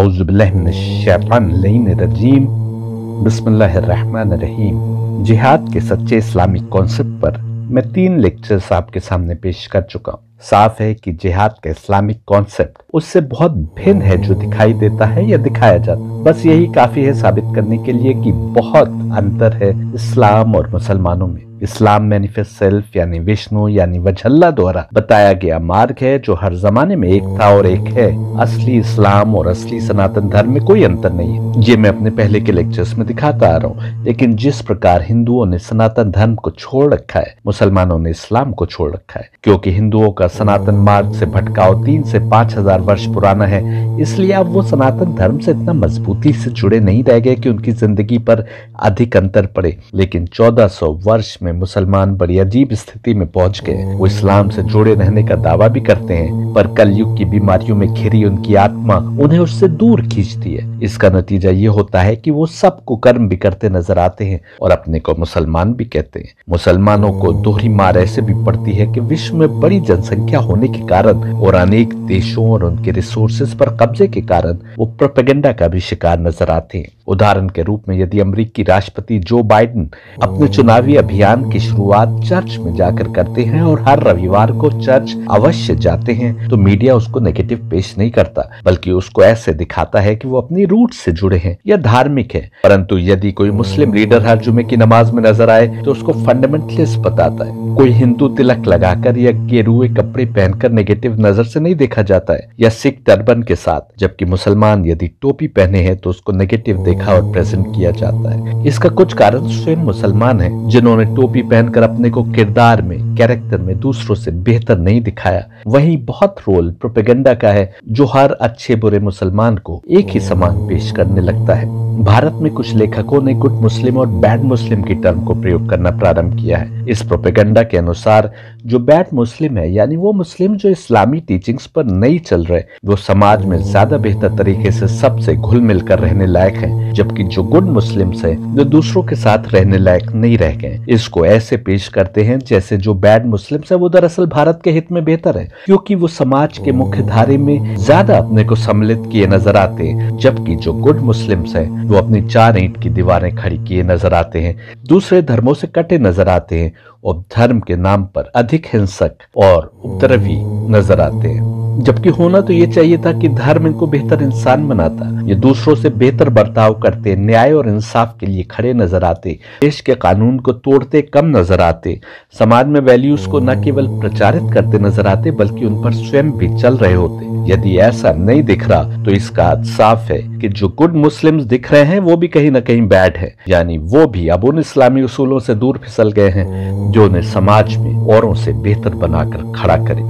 औज़ुबिल्लाहिमिनश्शैतानिर्रजीम। बिस्मिल्लाहिर्रहमानिर्रहीम। जिहाद के सच्चे इस्लामिक कॉन्सेप्ट पर मैं 3 लेक्चर्स आपके सामने पेश कर चुका हूँ। साफ है कि जिहाद का इस्लामिक कॉन्सेप्ट उससे बहुत भिन्न है जो दिखाई देता है या दिखाया जाता है। बस यही काफी है साबित करने के लिए कि बहुत अंतर है इस्लाम और मुसलमानों में। इस्लाम मैनिफेस्ट सेल्फ यानी विष्णु यानी वजहल्ला द्वारा बताया गया मार्ग है जो हर जमाने में एक था और एक है। असली इस्लाम और असली सनातन धर्म में कोई अंतर नहीं है। ये मैं अपने पहले के लेक्चर्स में दिखाता आ रहा हूँ। लेकिन जिस प्रकार हिंदुओं ने सनातन धर्म को छोड़ रखा है, मुसलमानों ने इस्लाम को छोड़ रखा है। क्योंकि हिंदुओं का सनातन मार्ग से भटकाव 3 से 5,000 वर्ष पुराना है, इसलिए अब वो सनातन धर्म से इतना मजबूती से जुड़े नहीं रह गए कि उनकी जिंदगी पर अधिक अंतर पड़े। लेकिन 1400 वर्ष में मुसलमान बड़ी अजीब स्थिति में पहुंच गए। वो इस्लाम से जुड़े रहने का दावा भी करते हैं, पर कलयुग की बीमारियों में घिरी उनकी आत्मा उन्हें उससे दूर खींचती है। इसका नतीजा ये होता है कि वो सब कुकर्म भी करते नजर आते हैं और अपने को मुसलमान भी कहते हैं। मुसलमानों को दोहरी मार ऐसे भी पड़ती है कि विश्व में बड़ी जनसंख्या होने के कारण और अनेक देशों और उनके रिसोर्सेज पर कब्जे के कारण वो प्रोपेगेंडा का भी शिकार नजर आते हैं। उदाहरण के रूप में यदि अमेरिकी राष्ट्रपति जो बाइडेन अपने चुनावी अभियान की शुरुआत चर्च में जाकर करते हैं और हर रविवार को चर्च अवश्य जाते हैं, तो मीडिया उसको नेगेटिव पेश नहीं करता, बल्कि उसको ऐसे दिखाता है कि वो अपनी रूट से जुड़े हैं या धार्मिक है। परंतु यदि कोई मुस्लिम लीडर हर जुमे की नमाज में नजर आए तो उसको फंडामेंटलिस्ट बताता है। कोई हिंदू तिलक लगाकर या गेरुए कपड़े पहनकर नेगेटिव नजर से नहीं देखा जाता है, या सिख टर्बन के साथ, जबकि मुसलमान यदि टोपी पहने हैं तो उसको नेगेटिव देखा और प्रेजेंट किया जाता है। इसका कुछ कारण स्वयं मुसलमान हैं, जिन्होंने टोपी पहनकर अपने को किरदार में, कैरेक्टर में दूसरों से बेहतर नहीं दिखाया। वहीं बहुत रोल प्रोपेगेंडा का है जो हर अच्छे बुरे मुसलमान को एक ही समान पेश करने लगता है। भारत में कुछ लेखकों ने गुड मुस्लिम और बैड मुस्लिम की टर्म को प्रयोग करना प्रारंभ किया है। इस प्रोपेगेंडा के अनुसार जो बैड मुस्लिम है, यानी वो मुस्लिम जो इस्लामी टीचिंग्स पर नहीं चल रहे, वो समाज में ज्यादा बेहतर तरीके से सबसे घुल मिल कर रहने लायक है, जबकि जो गुड मुस्लिम्स है जो दूसरों के साथ रहने लायक नहीं रह गए। इसको ऐसे पेश करते हैं जैसे जो बैड मुस्लिम्स है वो दरअसल भारत के हित में बेहतर है, क्योंकि वो समाज के मुख्य धारे में ज्यादा अपने को सम्मिलित किए नजर आते हैं, जबकि जो गुड मुस्लिम्स है वो अपनी 4 ईंट की दीवारें खड़ी किए नजर आते हैं, दूसरे धर्मों से कटे नजर आते हैं और धर्म के नाम पर अधिक हिंसक और उपद्रवी नजर आते हैं। जबकि होना तो ये चाहिए था कि धर्म इनको बेहतर इंसान बनाता। ये दूसरों से बेहतर बर्ताव करते, न्याय और इंसाफ के लिए खड़े नजर आते, देश के कानून को तोड़ते कम नजर आते, समाज में वैल्यूज को न केवल प्रचारित करते नजर आते बल्कि उन पर स्वयं भी चल रहे होते। यदि ऐसा नहीं दिख रहा तो इसका साफ है कि जो गुड मुस्लिम्स दिख रहे हैं वो भी कहीं न कहीं बैड है, यानी वो भी अब उन इस्लामी उसूलों से दूर फिसल गए हैं जो उन्हें समाज में औरों से बेहतर बनाकर खड़ा करे।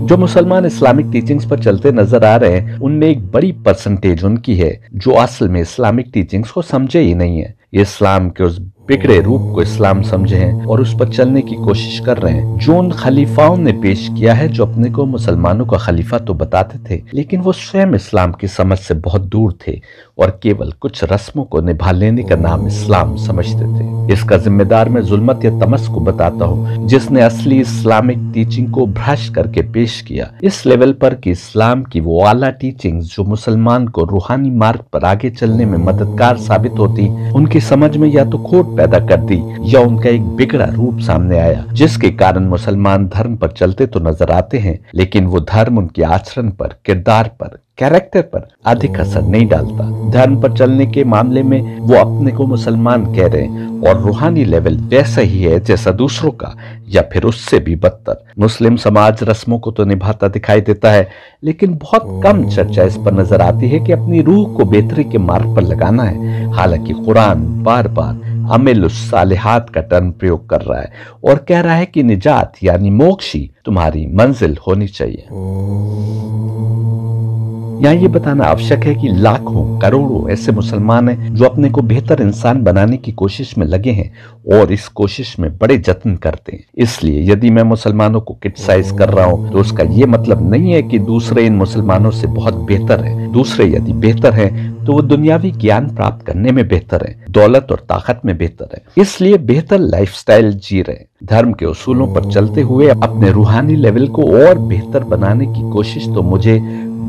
जो मुसलमान इस्लामिक टीचिंग्स पर चलते नजर आ रहे हैं उनमें एक बड़ी परसेंटेज उनकी है जो असल में इस्लामिक टीचिंग्स को समझे ही नहीं है। ये इस्लाम के उस बिगड़े रूप को इस्लाम समझे हैं और उस पर चलने की कोशिश कर रहे हैं जो उन खलीफाओं ने पेश किया है, जो अपने को मुसलमानों का खलीफा तो बताते थे, लेकिन वो स्वयं इस्लाम की समझ से बहुत दूर थे और केवल कुछ रस्मों को निभा लेने का नाम इस्लाम समझते थे। इसका जिम्मेदार मैं जुल्मत या तमस को बताता हूँ, जिसने असली इस्लामिक टीचिंग को भ्रष्ट करके पेश किया इस लेवल पर कि इस्लाम की वो आला टीचिंग्स जो मुसलमान को रूहानी मार्ग पर आगे चलने में मददगार साबित होती, उनकी समझ में या तो खोट पैदा कर दी या उनका एक बिगड़ा रूप सामने आया, जिसके कारण मुसलमान धर्म पर चलते तो नजर आते हैं, लेकिन वो धर्म उनके आचरण पर, किरदार पर, कैरेक्टर पर अधिक असर नहीं डालता। धर्म पर चलने के मामले में वो अपने को मुसलमान कह रहे हैं और रूहानी लेवल वैसा ही है जैसा दूसरों का, या फिर उससे भी बदतर। मुस्लिम समाज रस्मों को तो निभाता दिखाई देता है, लेकिन बहुत कम चर्चा इस पर नजर आती है कि अपनी रूह को बेहतरी के मार्ग पर लगाना है। हालांकि कुरान बार बार अमेलुस सालिहात का टर्म प्रयोग कर रहा है और कह रहा है कि निजात यानी मोक्ष ही तुम्हारी मंजिल होनी चाहिए। यहाँ ये बताना आवश्यक है कि लाखों करोड़ों ऐसे मुसलमान हैं जो अपने को बेहतर इंसान बनाने की कोशिश में लगे हैं और इस कोशिश में बड़े जत्न करते हैं। इसलिए यदि मैं मुसलमानों को क्रिटिसाइज कर रहा हूँ तो उसका ये मतलब नहीं है कि दूसरे इन मुसलमानों से बहुत बेहतर हैं। दूसरे यदि बेहतर हैं तो वो दुनियावी ज्ञान प्राप्त करने में बेहतर है, दौलत और ताकत में बेहतर है, इसलिए बेहतर लाइफस्टाइल जी रहे। धर्म के उसूलों पर चलते हुए अपने रूहानी लेवल को और बेहतर बनाने की कोशिश तो मुझे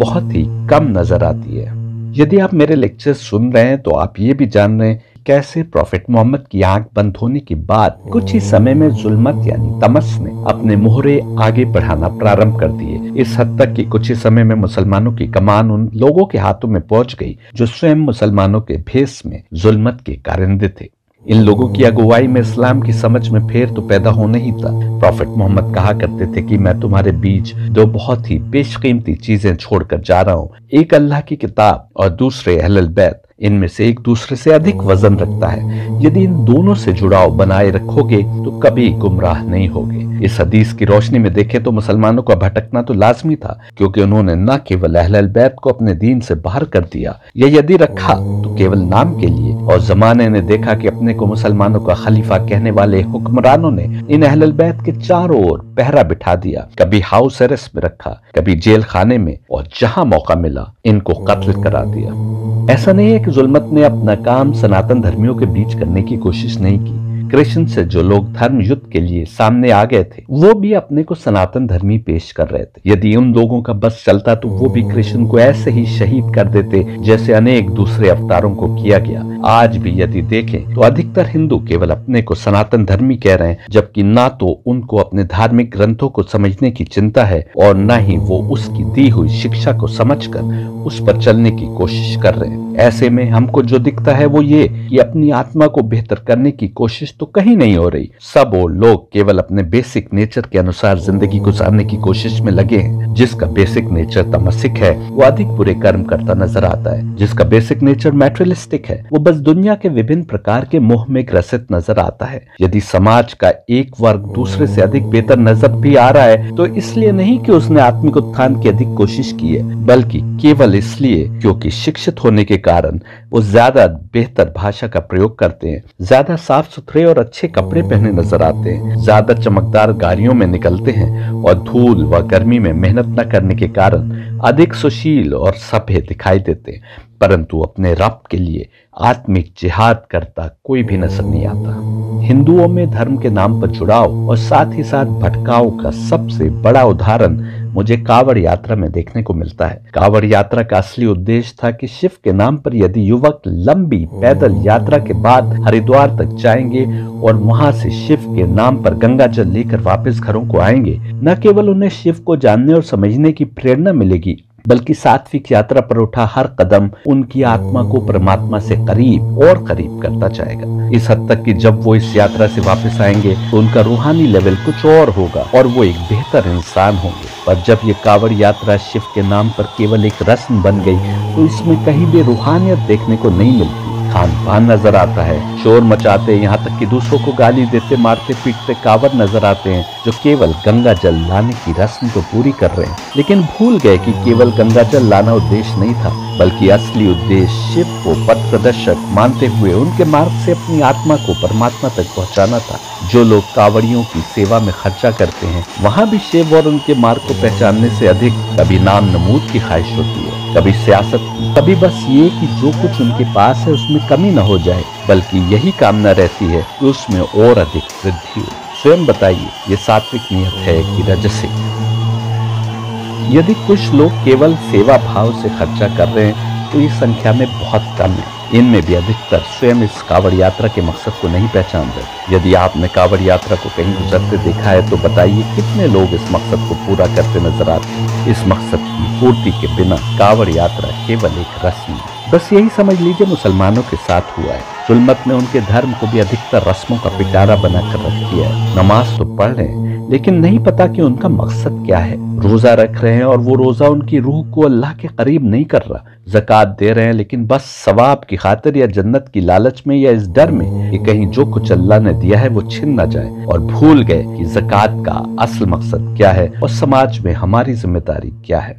बहुत ही कम नजर आती है। यदि आप मेरे लेक्चर सुन रहे हैं तो आप ये भी जान रहे हैं कैसे प्रॉफेट मोहम्मद की आंख बंद होने के बाद कुछ ही समय में जुल्मत यानी तमस ने अपने मोहरे आगे बढ़ाना प्रारंभ कर दिए। इस हद तक कि कुछ ही समय में मुसलमानों की कमान उन लोगों के हाथों में पहुंच गई जो स्वयं मुसलमानों के भेष में जुल्मत के कारिंदे थे। इन लोगों की अगुवाई में इस्लाम की समझ में फेर तो पैदा होना ही था। प्रॉफेट मोहम्मद कहा करते थे कि मैं तुम्हारे बीच दो बहुत ही बेशकीमती चीजें छोड़कर जा रहा हूँ, एक अल्लाह की किताब और दूसरे अहलुल बैत। इनमें से एक दूसरे से अधिक वजन रखता है। यदि इन दोनों से जुड़ाव बनाए रखोगे तो कभी गुमराह नहीं होगे। इस हदीस की रोशनी में देखें तो मुसलमानों का भटकना तो लाजमी था, क्योंकि उन्होंने न केवल अहले बैत को अपने दीन से बाहर कर दिया, या यदि रखा तो केवल नाम के लिए, और जमाने ने देखा कि अपने को मुसलमानों का खलीफा कहने वाले हुक्मरानों ने इन अहले बैत के चारों ओर पहरा बिठा दिया। कभी हाउस अरेस्ट में रखा, कभी जेल खाने में, और जहां मौका मिला इनको कत्ल करा दिया। ऐसा नहीं है कि जुल्मत ने अपना काम सनातन धर्मियों के बीच करने की कोशिश नहीं की। कृष्ण से जो लोग धर्म युद्ध के लिए सामने आ गए थे वो भी अपने को सनातन धर्मी पेश कर रहे थे। यदि उन लोगों का बस चलता तो वो भी कृष्ण को ऐसे ही शहीद कर देते जैसे अनेक दूसरे अवतारों को किया गया। आज भी यदि देखें तो अधिकतर हिंदू केवल अपने को सनातन धर्मी कह रहे हैं, जबकि ना तो उनको अपने धार्मिक ग्रंथों को समझने की चिंता है और न ही वो उसकी दी हुई शिक्षा को समझकर उस पर चलने की कोशिश कर रहे हैं। ऐसे में हमको जो दिखता है वो ये कि अपनी आत्मा को बेहतर करने की कोशिश तो कहीं नहीं हो रही। सब वो लोग केवल अपने बेसिक नेचर के अनुसार जिंदगी गुजारने की कोशिश में लगे हैं। जिसका बेसिक नेचर तमसिक है वो अधिक बुरे कर्म करता नजर आता है। जिसका बेसिक नेचर मैटेरियलिस्टिक है वो बस दुनिया के विभिन्न प्रकार के मोह में ग्रसित नजर आता है। यदि समाज का एक वर्ग दूसरे से अधिक बेहतर नजर भी आ रहा है तो इसलिए नहीं कि उसने आत्मिक उत्थान की अधिक कोशिश की है, बल्कि केवल इसलिए क्योंकि शिक्षित होने के कारण वो ज्यादा बेहतर भाषा का प्रयोग करते हैं, ज्यादा साफ सुथरे और अच्छे कपड़े पहने नजर आते हैं, ज्यादा चमकदार गाड़ियों में निकलते हैं और धूल व गर्मी में मेहनत न करने के कारण अधिक सुशील और सभ्य दिखाई देते हैं, परंतु अपने रब के लिए आत्मिक जिहाद करता कोई भी नजर नहीं आता। हिंदुओं में धर्म के नाम पर जुड़ाव और साथ ही साथ भटकाव का सबसे बड़ा उदाहरण मुझे कावड़ यात्रा में देखने को मिलता है। कावड़ यात्रा का असली उद्देश्य था कि शिव के नाम पर यदि युवक लंबी पैदल यात्रा के बाद हरिद्वार तक जाएंगे और वहां से शिव के नाम पर गंगा जल लेकर वापस घरों को आएंगे, न केवल उन्हें शिव को जानने और समझने की प्रेरणा मिलेगी, बल्कि सात्विक यात्रा पर उठा हर कदम उनकी आत्मा को परमात्मा से करीब और करीब करता जाएगा। इस हद तक कि जब वो इस यात्रा से वापस आएंगे तो उनका रूहानी लेवल कुछ और होगा और वो एक बेहतर इंसान होंगे। पर जब ये कावड़ यात्रा शिव के नाम पर केवल एक रस्म बन गई तो इसमें कहीं भी रूहानियत देखने को नहीं मिलती। खान पान नजर आता है, शोर मचाते, यहाँ तक कि दूसरों को गाली देते, मारते पीटते कावड़ नजर आते हैं जो केवल गंगा जल लाने की रस्म तो पूरी कर रहे हैं, लेकिन भूल गए कि केवल गंगा जल लाना उद्देश्य नहीं था, बल्कि असली उद्देश्य शिव को पथ प्रदर्शक मानते हुए उनके मार्ग से अपनी आत्मा को परमात्मा तक पहुंचाना था। जो लोग कावड़ियों की सेवा में खर्चा करते हैं वहां भी शिव और उनके मार्ग को पहचानने से अधिक कभी नाम नमूद की ख्वाहिश होती है, कभी सियासत की, कभी बस ये कि जो कुछ उनके पास है उसमें कमी न हो जाए, बल्कि यही कामना रहती है कि उसमें और अधिक वृद्धि हो। स्वयं बताइए, ये सात्विक नियत है कि राजसिक? यदि कुछ लोग केवल सेवा भाव से खर्चा कर रहे हैं तो ये संख्या में बहुत कम है। इनमें भी अधिकतर स्वयं इस कावड़ यात्रा के मकसद को नहीं पहचान रहे। यदि आपने कावड़ यात्रा को कहीं गुजरते देखा है तो बताइए कितने लोग इस मकसद को पूरा करते नजर आते हैं। इस मकसद की पूर्ति के बिना कावड़ यात्रा केवल एक रस्म है। बस यही समझ लीजिए मुसलमानों के साथ हुआ है। जुल्मत ने उनके धर्म को भी अधिकतर रस्मों का पिटारा बनाकर रख दिया है। नमाज तो पढ़ रहे हैं लेकिन नहीं पता कि उनका मकसद क्या है। रोजा रख रहे हैं और वो रोजा उनकी रूह को अल्लाह के करीब नहीं कर रहा। ज़कात दे रहे हैं लेकिन बस सवाब की खातिर या जन्नत की लालच में या इस डर में कि कहीं जो कुछ अल्लाह ने दिया है वो छिन न जाए, और भूल गए कि ज़कात का असल मकसद क्या है और समाज में हमारी जिम्मेदारी क्या है।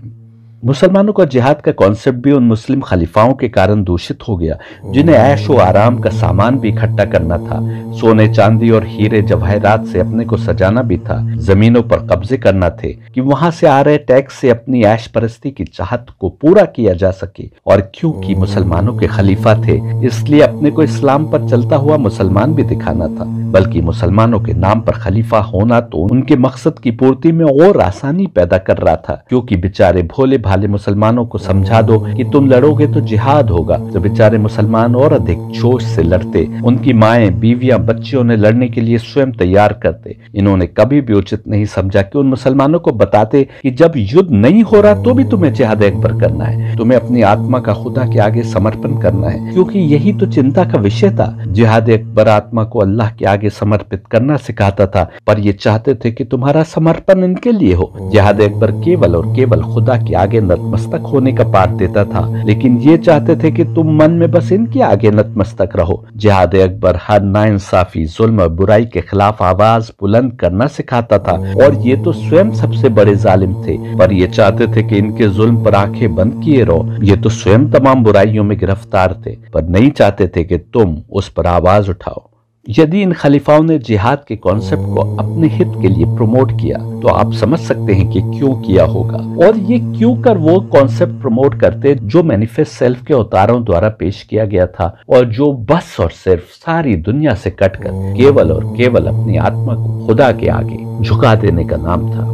मुसलमानों का जिहाद का कॉन्सेप्ट भी उन मुस्लिम खलीफाओं के कारण दूषित हो गया जिन्हें ऐश व आराम का सामान भी इकट्ठा करना था, सोने चांदी और हीरे जवाहरात से अपने को सजाना भी था, जमीनों पर कब्जे करना थे कि वहां से आ रहे टैक्स से अपनी ऐश परस्ती की चाहत को पूरा किया जा सके। और क्योंकि मुसलमानों के खलीफा थे इसलिए अपने को इस्लाम पर चलता हुआ मुसलमान भी दिखाना था, बल्कि मुसलमानों के नाम पर खलीफा होना तो उनके मकसद की पूर्ति में और आसानी पैदा कर रहा था, क्योंकि बेचारे भोले भाले मुसलमानों को समझा दो कि तुम लड़ोगे तो जिहाद होगा। तो बेचारे मुसलमान और अधिक जोश से लड़ते, उनकी माएं, बीवियां, बच्चे उन्हें लड़ने के लिए स्वयं तैयार करते। इन्होंने कभी भी उचित नहीं समझा कि उन मुसलमानों को बताते कि जब युद्ध नहीं हो रहा तो भी तुम्हें जिहाद अकबर करना है, तुम्हें अपनी आत्मा का खुदा के आगे समर्पण करना है, क्योंकि यही तो चिंता का विषय था। जिहाद अकबर आत्मा को अल्लाह के आगे समर्पित करना सिखाता था, पर ये चाहते थे कि तुम्हारा समर्पण इनके लिए हो। जिहाद अकबर केवल और केवल खुदा के आगे नतमस्तक होने का पाठ देता था, लेकिन ये चाहते थे कि तुम मन में बस इनके आगे नतमस्तक रहो। जिहाद अकबर हर नाइंसाफी, जुल्म और बुराई के खिलाफ आवाज बुलंद करना सिखाता था, और ये तो स्वयं सबसे बड़े जालिम थे, पर ये चाहते थे कि इनके जुल्म पर आंखें बंद किए रहो। ये तो स्वयं तमाम बुराइयों में गिरफ्तार थे, पर नहीं चाहते थे कि तुम उस पर आवाज उठाओ। यदि इन खलीफाओं ने जिहाद के कॉन्सेप्ट को अपने हित के लिए प्रमोट किया, तो आप समझ सकते हैं कि क्यों किया होगा, और ये क्यों कर वो कॉन्सेप्ट प्रमोट करते जो मैनिफेस्ट सेल्फ के अवतारों द्वारा पेश किया गया था, और जो बस और सिर्फ सारी दुनिया से कटकर केवल और केवल अपनी आत्मा को खुदा के आगे झुका देने का नाम था।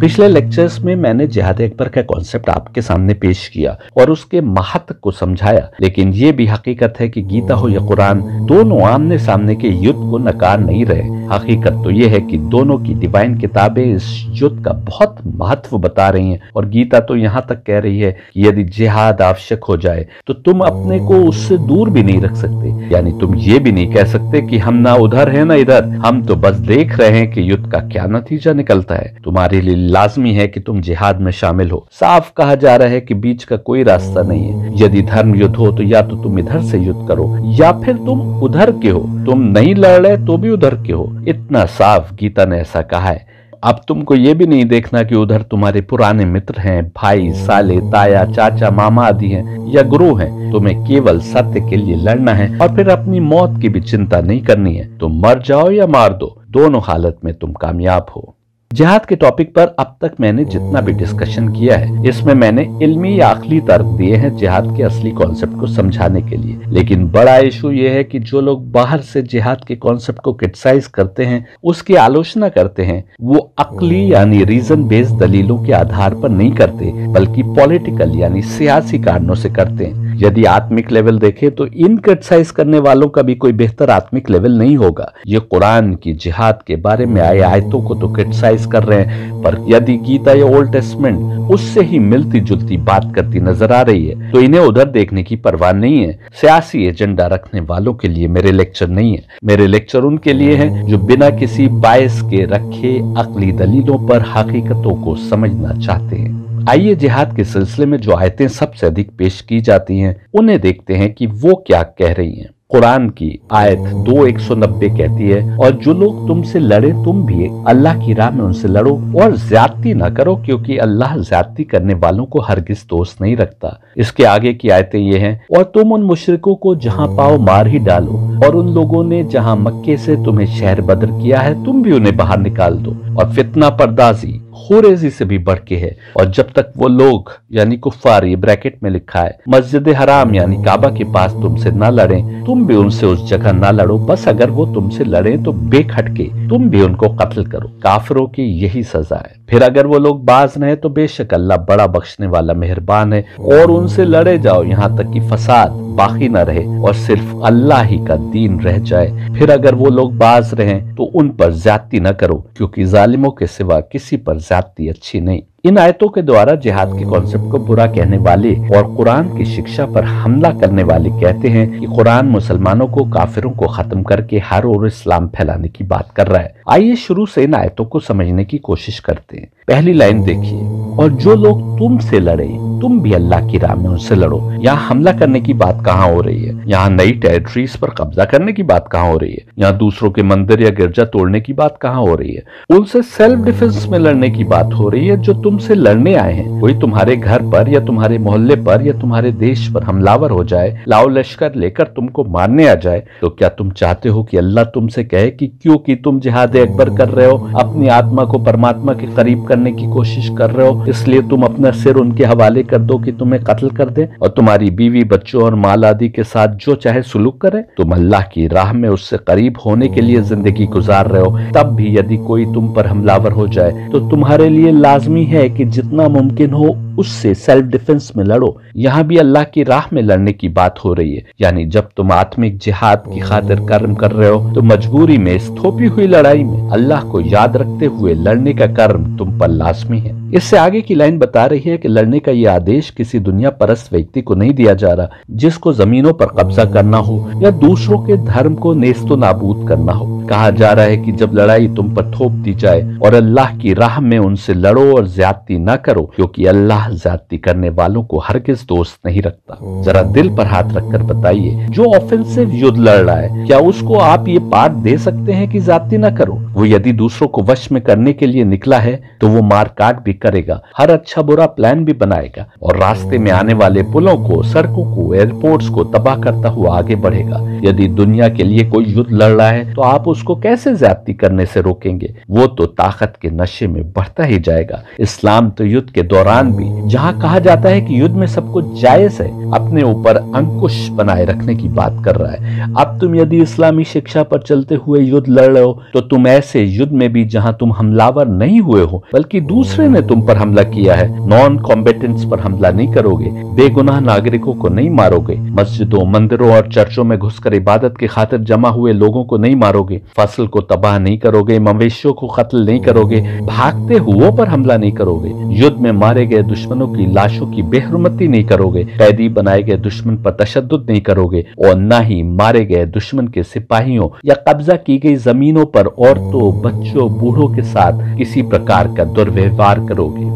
पिछले लेक्चर्स में मैंने जिहाद अकबर का कॉन्सेप्ट आपके सामने पेश किया और उसके महत्व को समझाया, लेकिन ये भी हकीकत है कि गीता हो या कुरान दोनों आमने सामने के युद्ध को नकार नहीं रहे। हकीकत तो ये है कि दोनों की डिवाइन किताबें इस युद्ध का बहुत महत्व बता रही हैं, और गीता तो यहाँ तक कह रही है कि यदि जिहाद आवश्यक हो जाए तो तुम अपने को उससे दूर भी नहीं रख सकते। यानी तुम ये भी नहीं कह सकते कि हम ना उधर है ना इधर, हम तो बस देख रहे हैं कि युद्ध का क्या नतीजा निकलता है। तुम्हारे लिए लाजमी है कि तुम जिहाद में शामिल हो। साफ कहा जा रहा है कि बीच का कोई रास्ता नहीं है। यदि धर्म युद्ध हो तो या तो तुम इधर से युद्ध करो या फिर तुम उधर के हो। तुम नहीं लड़ रहे तो भी उधर के हो। इतना साफ गीता ने ऐसा कहा है। अब तुमको ये भी नहीं देखना कि उधर तुम्हारे पुराने मित्र हैं, भाई, साले, ताया, चाचा, मामा आदि हैं या गुरु हैं। तुम्हें केवल सत्य के लिए लड़ना है और फिर अपनी मौत की भी चिंता नहीं करनी है। तुम मर जाओ या मार दो, दोनों हालत में तुम कामयाब हो। जिहाद के टॉपिक पर अब तक मैंने जितना भी डिस्कशन किया है, इसमें मैंने इल्मी या अक्ली तर्क दिए हैं जिहाद के असली कॉन्सेप्ट को समझाने के लिए। लेकिन बड़ा इशू ये है कि जो लोग बाहर से जिहाद के कॉन्सेप्ट को क्रिटिसाइज करते हैं, उसकी आलोचना करते हैं, वो अक्ली यानी रीजन बेस्ड दलीलों के आधार पर नहीं करते, बल्कि पॉलिटिकल यानी सियासी कारणों से करते हैं। यदि आत्मिक लेवल देखें तो इन क्रिटिसाइज करने वालों का भी कोई बेहतर आत्मिक लेवल नहीं होगा। ये कुरान की जिहाद के बारे में आए आयतों को तो क्रिटिसाइज कर रहे हैं, पर यदि गीता या ओल्ड टेस्टमेंट उससे ही मिलती जुलती बात करती नजर आ रही है तो इन्हें उधर देखने की परवाह नहीं है। सियासी एजेंडा रखने वालों के लिए मेरे लेक्चर नहीं है। मेरे लेक्चर उनके लिए हैं जो बिना किसी बायस के रखे अक्ली दलीलों पर हकीकतों को समझना चाहते हैं। आइए जिहाद के सिलसिले में जो आयतें सबसे अधिक पेश की जाती हैं, उन्हें देखते हैं कि वो क्या कह रही हैं। कुरान की आयत 2:190 कहती है, और जो लोग तुमसे लड़े तुम भी अल्लाह की राह में उनसे लड़ो और ज्यादती ना करो, क्योंकि अल्लाह ज्यादती करने वालों को हरगिज दोस्त नहीं रखता। इसके आगे की आयतें ये हैं, और तुम उन मुशरिकों को जहां पाओ मार ही डालो, और उन लोगों ने जहां मक्के से तुम्हें शहर बदर किया है तुम भी उन्हें बाहर निकाल दो। और फितना पर्दाजी खुरेजी से भी बढ़ के है, और जब तक वो लोग यानी कुफ्फार, ये ब्रैकेट में लिखा है, मस्जिद हराम यानी काबा के पास तुमसे ना लड़े, तुम भी उनसे उस जगह ना लड़ो। बस अगर वो तुमसे लड़े तो बेखटके तुम भी उनको कत्ल करो। काफिरों की यही सजा है। फिर अगर वो लोग बाज रहे तो बेशक अल्लाह बड़ा बख्शने वाला मेहरबान है, और उनसे लड़े जाओ यहाँ तक कि फसाद बाकी न रहे और सिर्फ अल्लाह ही का दीन रह जाए। फिर अगर वो लोग बाज रहे तो उन पर ज्यादती न करो, क्योंकि जालिमों के सिवा किसी पर ज्यादती अच्छी नहीं। इन आयतों के द्वारा जिहाद के कॉन्सेप्ट को बुरा कहने वाले और कुरान की शिक्षा पर हमला करने वाले कहते हैं कि कुरान मुसलमानों को, काफिरों को खत्म करके हर ओर इस्लाम फैलाने की बात कर रहा है। आइए शुरू से इन आयतों को समझने की कोशिश करते हैं। पहली लाइन देखिए, और जो लोग तुमसे लड़े तुम भी अल्लाह की राह में उनसे लड़ो। यहाँ हमला करने की बात कहाँ हो रही है? यहाँ नई टेरिटरीज पर कब्जा करने की बात कहाँ हो रही है? यहाँ दूसरों के मंदिर या गिरजा तोड़ने की बात कहाँ हो रही है? उनसे सेल्फ डिफेंस में लड़ने की बात हो रही है जो तुमसे लड़ने आए हैं। कोई तुम्हारे घर पर या तुम्हारे मोहल्ले पर या तुम्हारे देश पर हमलावर हो जाए, लाओ लश्कर लेकर तुमको मारने आ जाए, तो क्या तुम चाहते हो कि अल्लाह तुमसे कहे कि क्योंकि तुम जिहाद अकबर कर रहे हो, अपनी आत्मा को परमात्मा के करीब करने की कोशिश कर रहे हो, इसलिए तुम अपना सिर उनके हवाले कर दो कि तुम्हें कत्ल कर दे और तुम्हारी बीवी, बच्चों और माल आदि के साथ जो चाहे सुलूक करे। तुम अल्लाह की राह में उससे करीब होने के लिए जिंदगी गुजार रहे हो, तब भी यदि कोई तुम पर हमलावर हो जाए तो तुम्हारे लिए लाजमी है कि जितना मुमकिन हो उससे सेल्फ डिफेंस में लड़ो। यहाँ भी अल्लाह की राह में लड़ने की बात हो रही है, यानी जब तुम आत्मिक जिहाद की खातिर कर्म कर रहे हो तो मजबूरी में इस थोपी हुई लड़ाई में अल्लाह को याद रखते हुए लड़ने का कर्म तुम पर लाजमी है। इससे आगे की लाइन बता रही है कि लड़ने का ये आदेश किसी दुनिया परस्त व्यक्ति को नहीं दिया जा रहा जिसको जमीनों पर कब्जा करना हो या दूसरों के धर्म को नेस्तो नाबूद करना हो। कहा जा रहा है कि जब लड़ाई तुम पर थोप दी जाए और अल्लाह की राह में उनसे लड़ो और ज्यादती न करो, क्योंकि अल्लाह ज्यादती करने वालों को हरगिज दोस्त नहीं रखता। जरा दिल पर हाथ रखकर बताइए, जो ऑफेंसिव युद्ध लड़ रहा है क्या उसको आप ये पाठ दे सकते हैं कि ज्यादती न करो? वो यदि दूसरों को वश में करने के लिए निकला है तो वो मारकाट भी करेगा, हर अच्छा बुरा प्लान भी बनाएगा और रास्ते में आने वाले पुलों को, सड़कों को, एयरपोर्ट्स को तबाह करता हुआ आगे बढ़ेगा। यदि दुनिया के लिए कोई युद्ध लड़ रहा है तो आप उसको कैसे ज्यादती करने से रोकेंगे? वो तो ताकत के नशे में बढ़ता ही जाएगा। इस्लाम तो युद्ध के दौरान भी, जहाँ कहा जाता है कि युद्ध में सब कुछ जायज है, अपने ऊपर अंकुश बनाए रखने की बात कर रहा है। अब तुम यदि इस्लामी शिक्षा पर चलते हुए युद्ध लड़ रहे हो तो तुम ऐसे युद्ध में भी जहां तुम हमलावर नहीं हुए हो बल्कि दूसरे ने तुम पर हमला किया है, नॉन कॉम्बेटेंट्स पर हमला नहीं करोगे, बेगुनाह नागरिकों को नहीं मारोगे, मस्जिदों, मंदिरों और चर्चों में घुसकर इबादत की खातिर जमा हुए लोगों को नहीं मारोगे, फसल को तबाह नहीं करोगे, मवेशियों को कत्ल नहीं करोगे, भागते हुओं पर हमला नहीं करोगे, युद्ध में मारे गए दुश्मनों की लाशों की बेहुरमती नहीं करोगे, कैदी बनाए गए दुश्मन पर तशद्दुद नहीं करोगे और न ही मारे गए दुश्मन के सिपाहियों या कब्जा की गई जमीनों पर औरतों, बच्चों, बूढ़ों के साथ किसी प्रकार का दुर्व्यवहार करोगे।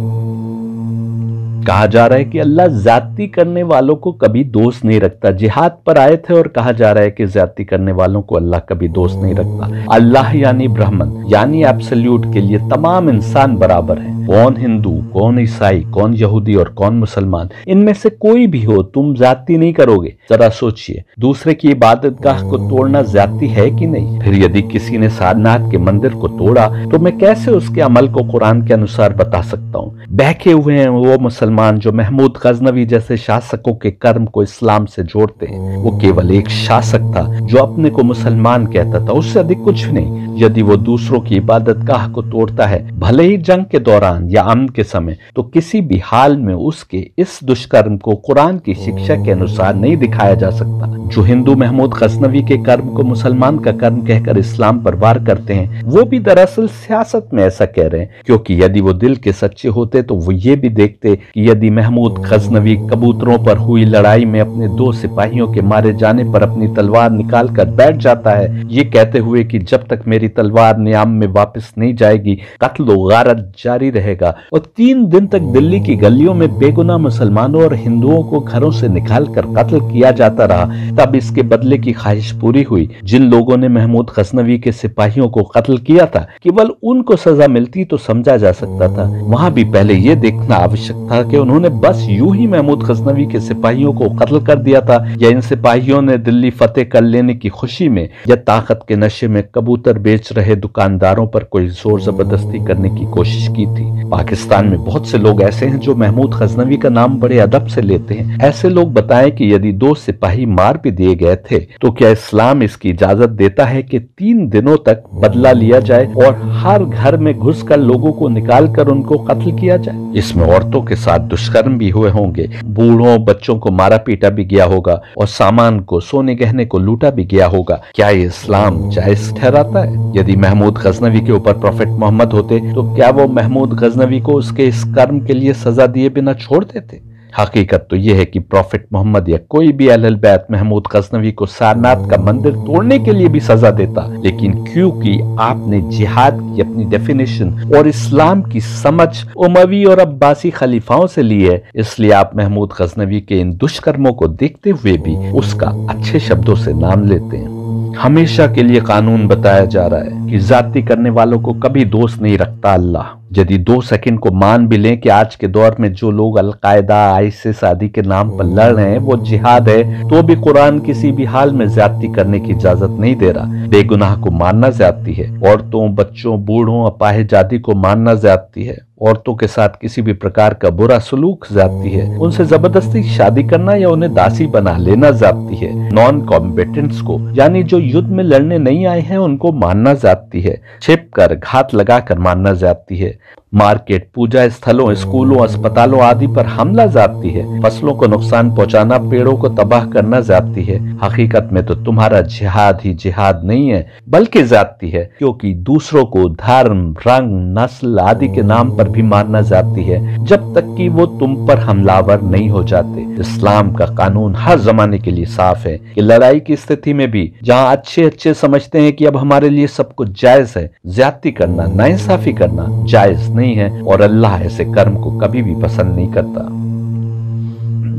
कहा जा रहा है कि अल्लाह ज्यादती करने वालों को कभी दोस्त नहीं रखता। जिहाद पर आए थे और कहा जा रहा है कि ज्यादती करने वालों को अल्लाह कभी दोस्त नहीं रखता। अल्लाह यानी ब्राह्मण यानी एब्सोल्यूट के लिए तमाम इंसान बराबर हैं। कौन हिंदू, कौन ईसाई, कौन यहूदी और कौन मुसलमान, इनमें से कोई भी हो, तुम ज्यादती नहीं करोगे। जरा सोचिए, दूसरे की इबादतगाह को तोड़ना ज्यादती है कि नहीं? फिर यदि किसी ने सारनाथ के मंदिर को तोड़ा तो मैं कैसे उसके अमल को कुरान के अनुसार बता सकता हूँ? बहके हुए हैं वो मुसलमान जो महमूद गजनवी जैसे शासकों के कर्म को इस्लाम से जोड़ते हैं। वो केवल एक शासक था जो अपने को मुसलमान कहता था, उससे अधिक कुछ नहीं। यदि वो दूसरों की इबादतगाह को तोड़ता है, भले ही जंग के दौरान या अमन के समय, तो किसी भी हाल में उसके इस दुष्कर्म को कुरान की शिक्षा के अनुसार नहीं दिखाया जा सकता। जो हिंदू महमूद गजनवी के कर्म को मुसलमान का कर्म कहकर इस्लाम पर वार करते हैं, वो भी दरअसल सियासत में ऐसा कह रहे हैं, क्योंकि यदि वो दिल के सच्चे होते तो वो ये भी देखते कि यदि महमूद गजनवी कबूतरों पर हुई लड़ाई में अपने 2 सिपाहियों के मारे जाने पर अपनी तलवार निकाल कर बैठ जाता है, ये कहते हुए कि जब तक मेरी तलवार नियाम में वापस नहीं जाएगी कत्ल व गारत जारी रहेगा, और 3 दिन तक दिल्ली की गलियों में बेगुनाह मुसलमानों और हिंदुओं को घरों से निकाल कर कत्ल किया जाता रहा, तब इसके बदले की ख्वाहिश पूरी हुई। जिन लोगों ने महमूद गजनवी के सिपाहियों को कत्ल किया था, केवल उनको सजा मिलती तो समझा जा सकता था। वहां भी पहले यह देखना आवश्यक था कि उन्होंने बस यूं ही महमूद गजनवी के सिपाहियों को कत्ल कर दिया था या इन सिपाहियों ने दिल्ली फतेह कर लेने की खुशी में या ताकत के नशे में कबूतर बेच रहे दुकानदारों पर कोई जोर जबरदस्ती करने की कोशिश की थी। पाकिस्तान में बहुत से लोग ऐसे हैं जो महमूद गजनवी का नाम बड़े अदब से लेते हैं। ऐसे लोग बताएं कि यदि 2 सिपाही मार भी दिए गए थे तो क्या इस्लाम इसकी इजाजत देता है कि 3 दिनों तक बदला लिया जाए और हर घर में घुसकर लोगों को निकाल कर उनको कत्ल किया जाए? इसमें औरतों के साथ दुष्कर्म भी हुए होंगे, बूढ़ों बच्चों को मारा पीटा भी गया होगा और सामान को, सोने गहने को लूटा भी गया होगा। क्या ये इस्लाम जायज ठहराता है? यदि महमूद गजनवी के ऊपर प्रॉफेट मोहम्मद होते तो क्या वो महमूद गजनवी को उसके इस कर्म के लिए सजा दिए बिना छोड़ देते? हकीकत तो यह है कि प्रॉफेट मोहम्मद या कोई भी अहले बैत महमूद गजनवी को सारनाथ का मंदिर तोड़ने के लिए भी सजा देता, लेकिन क्योंकि आपने जिहाद की अपनी डेफिनेशन और इस्लाम की समझ उमवी और अब्बासी खलीफाओं से ली है, इसलिए आप महमूद गजनवी के इन दुष्कर्मों को देखते हुए भी उसका अच्छे शब्दों से नाम लेते हैं। हमेशा के लिए कानून बताया जा रहा है कि ज्यादती करने वालों को कभी दोस्त नहीं रखता अल्लाह। यदि 2 सेकंड को मान भी लें कि आज के दौर में जो लोग अलकायदा, आईसिस आदि के नाम पर लड़ रहे हैं वो जिहाद है, तो भी कुरान किसी भी हाल में ज्यादती करने की इजाजत नहीं दे रहा। बेगुनाह को मारना ज्यादती है, औरतों, बच्चों, बूढ़ों, अपाहिज आदि को मारना ज्यादती है। औरतों के साथ किसी भी प्रकार का बुरा सलूक जाती है, उनसे जबरदस्ती शादी करना या उन्हें दासी बना लेना जाती है, नॉन कॉम्बेटेंट्स को यानी जो युद्ध में लड़ने नहीं आए हैं उनको मारना जाती है, छिप कर घात लगाकर मारना जाती है, मार्केट, पूजा स्थलों, स्कूलों, अस्पतालों आदि पर हमला जाती है, फसलों को नुकसान पहुंचाना, पेड़ों को तबाह करना जाती है। हकीकत में तो तुम्हारा जिहाद ही जिहाद नहीं है बल्कि जाती है, क्योंकि दूसरों को धर्म, रंग, नस्ल आदि के नाम पर भी मारना जाती है जब तक कि वो तुम पर हमलावर नहीं हो जाते। इस्लाम का कानून हर जमाने के लिए साफ है कि लड़ाई की स्थिति में भी जहाँ अच्छे समझते हैं कि अब हमारे लिए सब कुछ जायज है, ज्यादती करना, नाइंसाफी करना जायज नहीं है और अल्लाह ऐसे कर्म को कभी भी पसंद नहीं करता।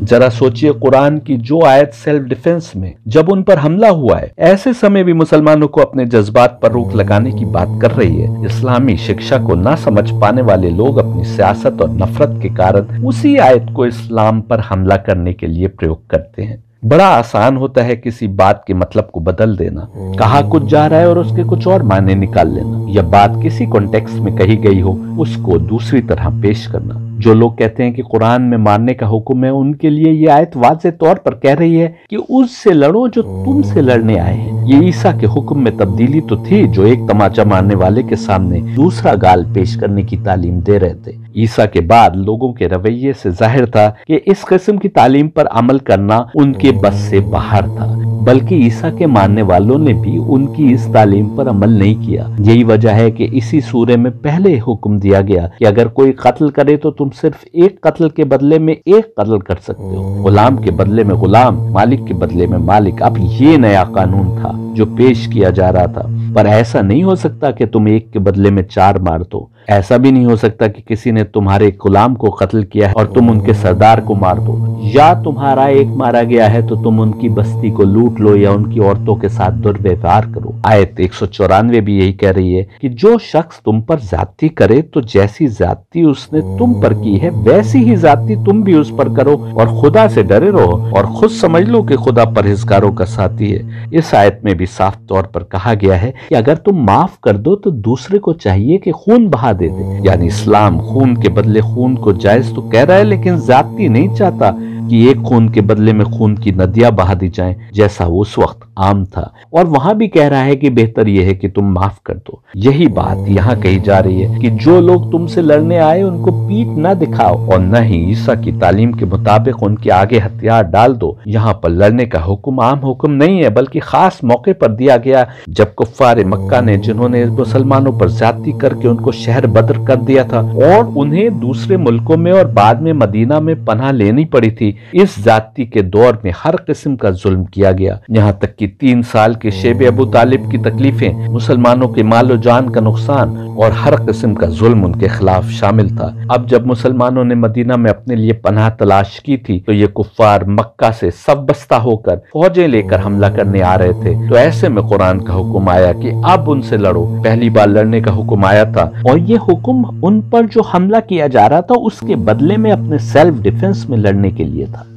जरा सोचिए, कुरान की जो आयत सेल्फ डिफेंस में जब उन पर हमला हुआ है, ऐसे समय भी मुसलमानों को अपने जज्बात पर रोक लगाने की बात कर रही है। इस्लामी शिक्षा को ना समझ पाने वाले लोग अपनी सियासत और नफरत के कारण उसी आयत को इस्लाम पर हमला करने के लिए प्रयोग करते हैं। बड़ा आसान होता है किसी बात के मतलब को बदल देना, कहा कुछ जा रहा है और उसके कुछ और मायने निकाल लेना, या बात किसी कॉन्टेक्स्ट में कही गई हो उसको दूसरी तरह पेश करना। जो लोग कहते हैं कि कुरान में मारने का हुक्म है, उनके लिए ये आयत वाज़ेह तौर पर कह रही है कि उससे लड़ो जो तुमसे लड़ने आए हैं। ये ईसा के हुक्म में तब्दीली तो थी, जो एक तमाचा मारने वाले के सामने दूसरा गाल पेश करने की तालीम दे रहे थे। ईसा के बाद लोगों के रवैये से जाहिर था कि इस किस्म की तालीम पर अमल करना उनके बस से बाहर था, बल्कि ईसा के मानने वालों ने भी उनकी इस तालीम पर अमल नहीं किया। यही वजह है कि इसी सूरे में पहले हुक्म दिया गया कि अगर कोई कत्ल करे तो तुम सिर्फ एक कत्ल के बदले में एक कत्ल कर सकते हो, गुलाम के बदले में गुलाम, मालिक के बदले में मालिक। अब ये नया कानून था जो पेश किया जा रहा था, पर ऐसा नहीं हो सकता कि तुम एक के बदले में चार मार दो। ऐसा भी नहीं हो सकता कि किसी ने तुम्हारे गुलाम को कत्ल किया है और तुम उनके सरदार को मार दो, या तुम्हारा एक मारा गया है तो तुम उनकी बस्ती को लूट लो या उनकी औरतों के साथ दुर्व्यवहार करो। आयत 194 भी यही कह रही है कि जो शख्स तुम पर ज्यादती करे तो जैसी ज्यादती उसने तुम पर की है वैसी ही ज्यादती तुम भी उस पर करो, और खुदा से डरे रहो और खुद समझ लो कि खुदा परहेजगारों का साथी है। इस आयत में भी साफ तौर पर कहा गया है कि अगर तुम माफ कर दो तो दूसरे को चाहिए कि खून बहा दे दे। यानी इस्लाम खून के बदले खून को जायज तो कह रहा है, लेकिन ज्यादती नहीं चाहता कि एक खून के बदले में खून की नदियां बहा दी जाएं, जैसा उस वक्त आम था। और वहां भी कह रहा है कि बेहतर यह है कि तुम माफ कर दो। यही बात यहाँ कही जा रही है कि जो लोग तुमसे लड़ने आए उनको पीठ न दिखाओ और न ही ईसा की तालीम के मुताबिक उनके आगे हथियार डाल दो। यहाँ पर लड़ने का हुक्म आम हुक्म नहीं है, बल्कि खास मौके पर दिया गया जब कुफ्फार मक्का ने, जिन्होंने मुसलमानों पर ज्यादती करके उनको शहर बदर कर दिया था और उन्हें दूसरे मुल्कों में और बाद में मदीना में पनाह लेनी पड़ी थी, इस जाति के दौर में हर किस्म का जुल्म किया गया। यहाँ तक कि 3 साल के शेब अबू तालिब की तकलीफें, मुसलमानों के मालो जान का नुकसान और हर किस्म का जुल्म उनके खिलाफ शामिल था। अब जब मुसलमानों ने मदीना में अपने लिए पनाह तलाश की थी तो ये कुफ्फार मक्का से सब बस्ता होकर फौजें लेकर हमला करने आ रहे थे। तो ऐसे में कुरान का हुक्म आया कि अब उनसे लड़ो। पहली बार लड़ने का हुक्म आया था और ये हुक्म उन पर जो हमला किया जा रहा था उसके बदले में अपने सेल्फ डिफेंस में लड़ने के लिए था।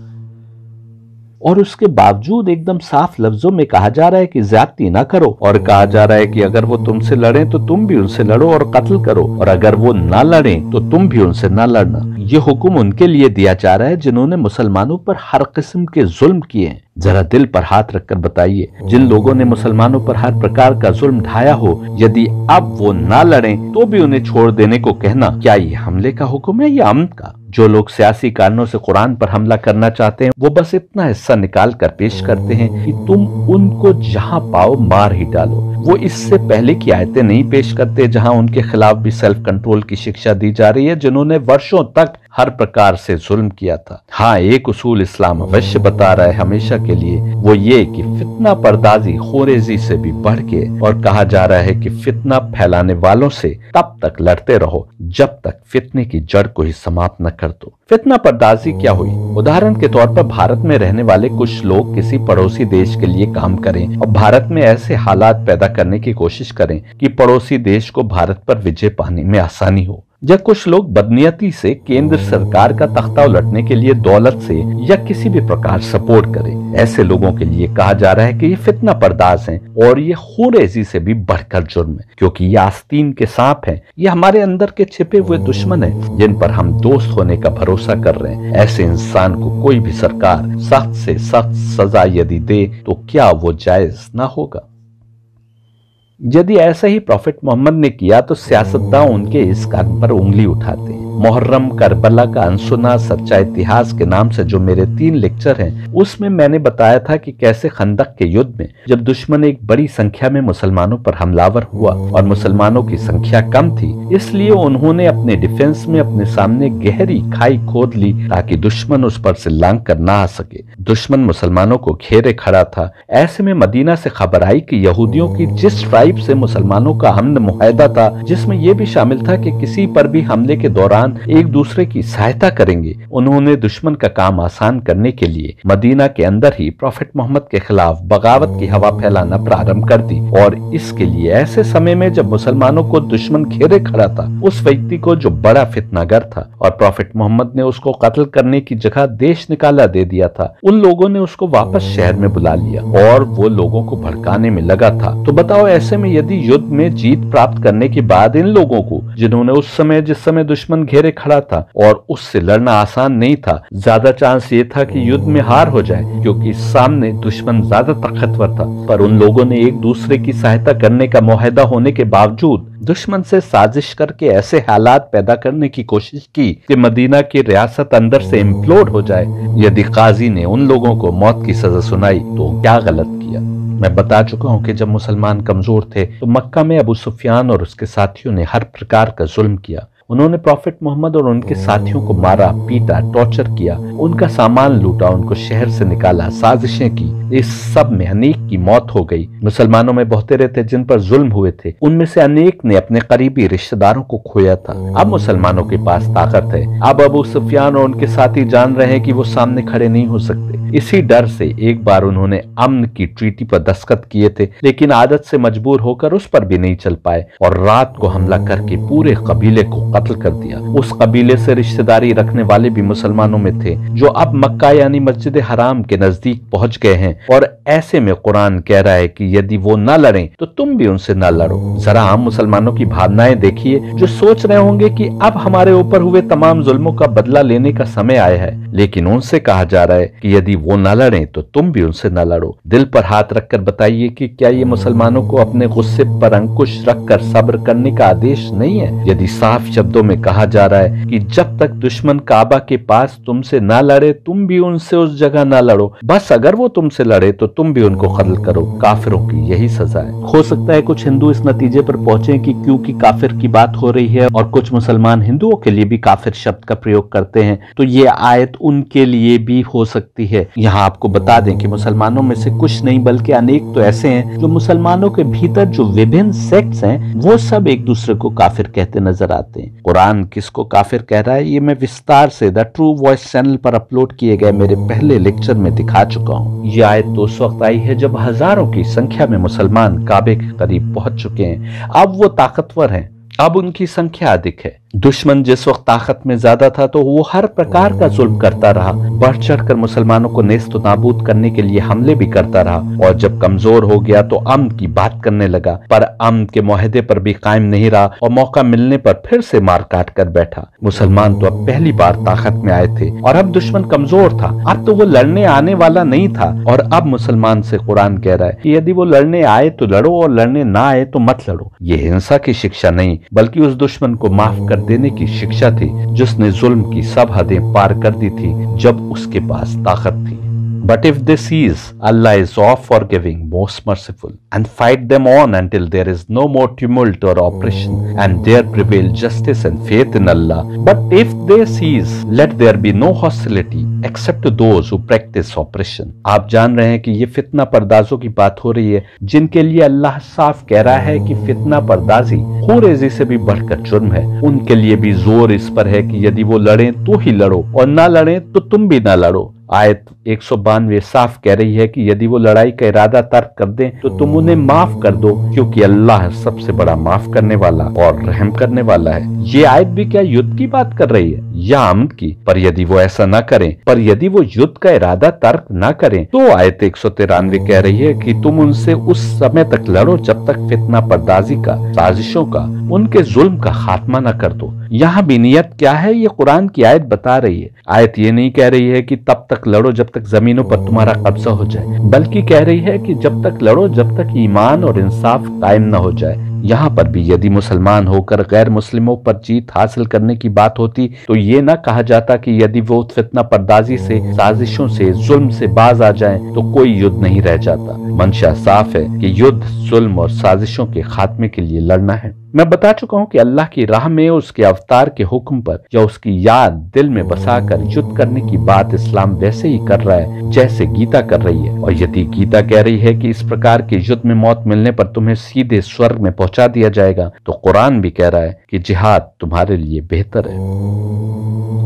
और उसके बावजूद एकदम साफ लफ्जों में कहा जा रहा है कि ज्यादती ना करो, और कहा जा रहा है कि अगर वो तुमसे लड़े तो तुम भी उनसे लड़ो और कत्ल करो, और अगर वो ना लड़े तो तुम भी उनसे ना लड़ना। ये हुक्म उनके लिए दिया जा रहा है जिन्होंने मुसलमानों पर हर किस्म के जुल्म किए हैं। जरा दिल पर हाथ रखकर बताइए, जिन लोगों ने मुसलमानों पर हर प्रकार का जुल्म ढाया हो, यदि अब वो ना लड़े तो भी उन्हें छोड़ देने को कहना, क्या ये हमले का हुक्म है या अमन का? जो लोग सियासी कारणों से कुरान पर हमला करना चाहते हैं वो बस इतना हिस्सा निकाल कर पेश करते हैं कि तुम उनको जहां पाओ मार ही डालो। वो इससे पहले की आयतें नहीं पेश करते जहां उनके खिलाफ भी सेल्फ कंट्रोल की शिक्षा दी जा रही है, जिन्होंने वर्षों तक हर प्रकार से जुल्म किया था। हाँ, एक उसूल इस्लाम अवश्य बता रहा है हमेशा के लिए, वो ये कि फितना पर्दाजी खोरेजी से भी बढ़ के, और कहा जा रहा है कि फितना फैलाने वालों से तब तक लड़ते रहो जब तक फितने की जड़ को ही समाप्त न कर दो। फितना पर्दाजी क्या हुई? उदाहरण के तौर पर भारत में रहने वाले कुछ लोग किसी पड़ोसी देश के लिए काम करें और भारत में ऐसे हालात पैदा करने की कोशिश करें कि पड़ोसी देश को भारत पर विजय पाने में आसानी हो। या कुछ लोग बदनीयती से केंद्र सरकार का तख्ता उलटने के लिए दौलत से या किसी भी प्रकार सपोर्ट करें। ऐसे लोगों के लिए कहा जा रहा है कि ये फितना पर्दाज हैं और ये खूरेजी से भी बढ़कर जुर्म है, क्योंकि ये आस्तीन के सांप हैं। ये हमारे अंदर के छिपे हुए दुश्मन हैं जिन पर हम दोस्त होने का भरोसा कर रहे हैं। ऐसे इंसान को कोई भी सरकार सख्त से सख्त सजा यदि दे तो क्या वो जायज ना होगा? यदि ऐसा ही प्रॉफिट मोहम्मद ने किया तो सियासतदान उनके इस काम पर उंगली उठाते हैं। मुहर्रम, करबला का अनसुना सच्चा इतिहास के नाम से जो मेरे 3 लेक्चर हैं, उसमें मैंने बताया था कि कैसे खंदक के युद्ध में जब दुश्मन एक बड़ी संख्या में मुसलमानों पर हमलावर हुआ और मुसलमानों की संख्या कम थी, इसलिए उन्होंने अपने डिफेंस में अपने सामने गहरी खाई खोद ली ताकि दुश्मन उस पर से लांग कर ना आ सके। दुश्मन मुसलमानों को घेरे खड़ा था। ऐसे में मदीना से खबर आई कि यहूदियों की जिस ट्राइब से मुसलमानों का अमन मुआहदा था, जिसमें यह भी शामिल था कि किसी पर भी हमले के दौरान एक दूसरे की सहायता करेंगे, उन्होंने दुश्मन का काम आसान करने के लिए मदीना के अंदर ही प्रॉफिट मोहम्मद के खिलाफ बगावत की हवा फैलाना प्रारंभ कर दी। और इसके लिए ऐसे समय में जब मुसलमानों को दुश्मन घेरे खड़ा था, उस व्यक्ति को जो बड़ा फितनागर था और प्रॉफिट मोहम्मद ने उसको कत्ल करने की जगह देश निकाला दे दिया था, उन लोगों ने उसको वापस शहर में बुला लिया और वो लोगों को भड़काने में लगा था। तो बताओ, ऐसे में यदि युद्ध में जीत प्राप्त करने के बाद इन लोगों को, जिन्होंने उस समय जिस समय दुश्मन घेरे खड़ा था और उससे लड़ना आसान नहीं था, ज्यादा चांस ये था कि युद्ध में हार हो जाए, क्योंकि सामने दुश्मन ज्यादा ताकतवर था। पर उन लोगों ने एक दूसरे की सहायता करने का मुआहदा होने के बावजूद दुश्मन से साजिश करके ऐसे हालात पैदा करने की कोशिश की कि मदीना की रियासत अंदर से इम्प्लोड हो जाए। यदि काजी ने उन लोगों को मौत की सजा सुनाई तो क्या गलत किया? मैं बता चुका हूं कि जब मुसलमान कमजोर थे तो मक्का में अबू सुफियान और उसके साथियों ने हर प्रकार का जुल्म किया। उन्होंने प्रॉफिट मोहम्मद और उनके साथियों को मारा, पीटा, टॉर्चर किया, उनका सामान लूटा, उनको शहर से निकाला, साजिशें की। इस सब में अनेक की मौत हो गई। मुसलमानों में बहुतेरे थे जिन पर जुल्म हुए थे, उनमें से अनेक ने अपने करीबी रिश्तेदारों को खोया था। अब मुसलमानों के पास ताकत है। अब अबू सुफियान और उनके साथी जान रहे हैं कि वो सामने खड़े नहीं हो सकते। इसी डर से एक बार उन्होंने अमन की ट्रीटी पर दस्तखत किए थे, लेकिन आदत से मजबूर होकर उस पर भी नहीं चल पाए और रात को हमला करके पूरे कबीले को कत्ल कर दिया। उस कबीले से रिश्तेदारी रखने वाले भी मुसलमानों में थे, जो अब मक्का यानी मस्जिद हराम के नजदीक पहुंच गए हैं। और ऐसे में कुरान कह रहा है कि यदि वो न लड़ें तो तुम भी उनसे न लड़ो। जरा हम मुसलमानों की भावनाएं देखिए, जो सोच रहे होंगे कि अब हमारे ऊपर हुए तमाम जुल्मों का बदला लेने का समय आया है, लेकिन उनसे कहा जा रहा है कि यदि वो न लड़ें तो तुम भी उनसे न लड़ो। दिल पर हाथ रखकर बताइए कि क्या ये मुसलमानों को अपने गुस्से पर अंकुश रखकर सब्र करने का आदेश नहीं है? यदि साफ शब्दों में कहा जा रहा है कि जब तक दुश्मन काबा के पास तुमसे ना लड़े, तुम भी उनसे उस जगह ना लड़ो। बस अगर वो तुमसे लड़े तो तुम भी उनको कत्ल करो। काफिरों की यही सजा है। हो सकता है कुछ हिंदू इस नतीजे पर पहुंचे कि क्योंकि काफिर की बात हो रही है और कुछ मुसलमान हिंदुओं के लिए भी काफिर शब्द का प्रयोग करते हैं, तो ये आयत उनके लिए भी हो सकती है। यहाँ आपको बता दें कि मुसलमानों में से कुछ नहीं बल्कि अनेक तो ऐसे हैं जो मुसलमानों के भीतर जो विभिन्न सेक्ट्स हैं, वो सब एक दूसरे को काफिर कहते नजर आते हैं। कुरान किसको काफिर कह रहा है, ये मैं विस्तार से द ट्रू वॉइस चैनल पर अपलोड किए गए मेरे पहले लेक्चर में दिखा चुका हूँ। ये आयत तो उस वक्त आई है जब हजारों की संख्या में मुसलमान काबे के करीब पहुंच चुके हैं। अब वो ताकतवर हैं, अब उनकी संख्या अधिक है। दुश्मन जिस वक्त ताकत में ज्यादा था तो वो हर प्रकार का जुल्म करता रहा, बढ़ चढ़कर मुसलमानों को नेस्त नाबूद करने के लिए हमले भी करता रहा। और जब कमजोर हो गया तो अमन की बात करने लगा, पर अमन के मुआहदे पर भी कायम नहीं रहा और मौका मिलने पर फिर से मार काट कर बैठा। मुसलमान तो अब पहली बार ताकत में आए थे और अब दुश्मन कमजोर था। अब तो वो लड़ने आने वाला नहीं था और अब मुसलमान से कुरान कह रहा है कि यदि वो लड़ने आए तो लड़ो और लड़ने ना आए तो मत लड़ो। ये हिंसा की शिक्षा नहीं बल्कि उस दुश्मन को माफ कर देने की शिक्षा थी जिसने जुल्म की सब हदें पार कर दी थी जब उसके पास ताकत थी। But if they cease, Allah is all forgiving, most merciful, and fight them on until there is no more tumult or oppression, and there prevail justice and faith in Allah. But if they cease, let there be no hostility except to those who practice oppression. आप जान रहे हैं कि ये फितना पर्दाजों की बात हो रही है, जिनके लिए अल्लाह साफ कह रहा है कि फितना पर्दाजी खूरेजी से भी बढ़कर जुर्म है। उनके लिए भी जोर इस पर है कि यदि वो लड़ें तो ही लड़ो और ना लड़ें तो तुम भी ना लड़ो। आयत 192 साफ कह रही है कि यदि वो लड़ाई का इरादा तर्क कर दें तो तुम उन्हें माफ कर दो, क्योंकि अल्लाह सबसे बड़ा माफ करने वाला और रहम करने वाला है। ये आयत भी क्या युद्ध की बात कर रही है या आमद की? पर यदि वो ऐसा न करें, युद्ध का इरादा तर्क न करें, तो आयत 193 कह रही है कि तुम उनसे उस समय तक लड़ो जब तक फितना पर्दाजी का, साजिशों का, उनके जुल्म का खात्मा न कर दो। यहाँ भी नियत क्या है ये कुरान की आयत बता रही है। आयत ये नहीं कह रही है कि तब तक लड़ो जब तक जमीनों पर तुम्हारा कब्जा हो जाए, बल्कि कह रही है कि जब तक लड़ो जब तक ईमान और इंसाफ कायम न हो जाए। यहाँ पर भी यदि मुसलमान होकर गैर मुस्लिमों पर जीत हासिल करने की बात होती तो ये न कहा जाता कि यदि वो फितना पर्दाजी से, साजिशों से, जुल्म से बाज आ जाएं तो कोई युद्ध नहीं रह जाता। मंशा साफ है कि युद्ध जुल्म और साजिशों के खात्मे के लिए लड़ना है। मैं बता चुका हूँ कि अल्लाह की राह में उसके अवतार के हुक्म पर या उसकी याद दिल में बसाकर युद्ध करने की बात इस्लाम वैसे ही कर रहा है जैसे गीता कर रही है। और यदि गीता कह रही है कि इस प्रकार के युद्ध में मौत मिलने पर तुम्हें सीधे स्वर्ग में पहुंचा दिया जाएगा, तो कुरान भी कह रहा है कि जिहाद तुम्हारे लिए बेहतर है।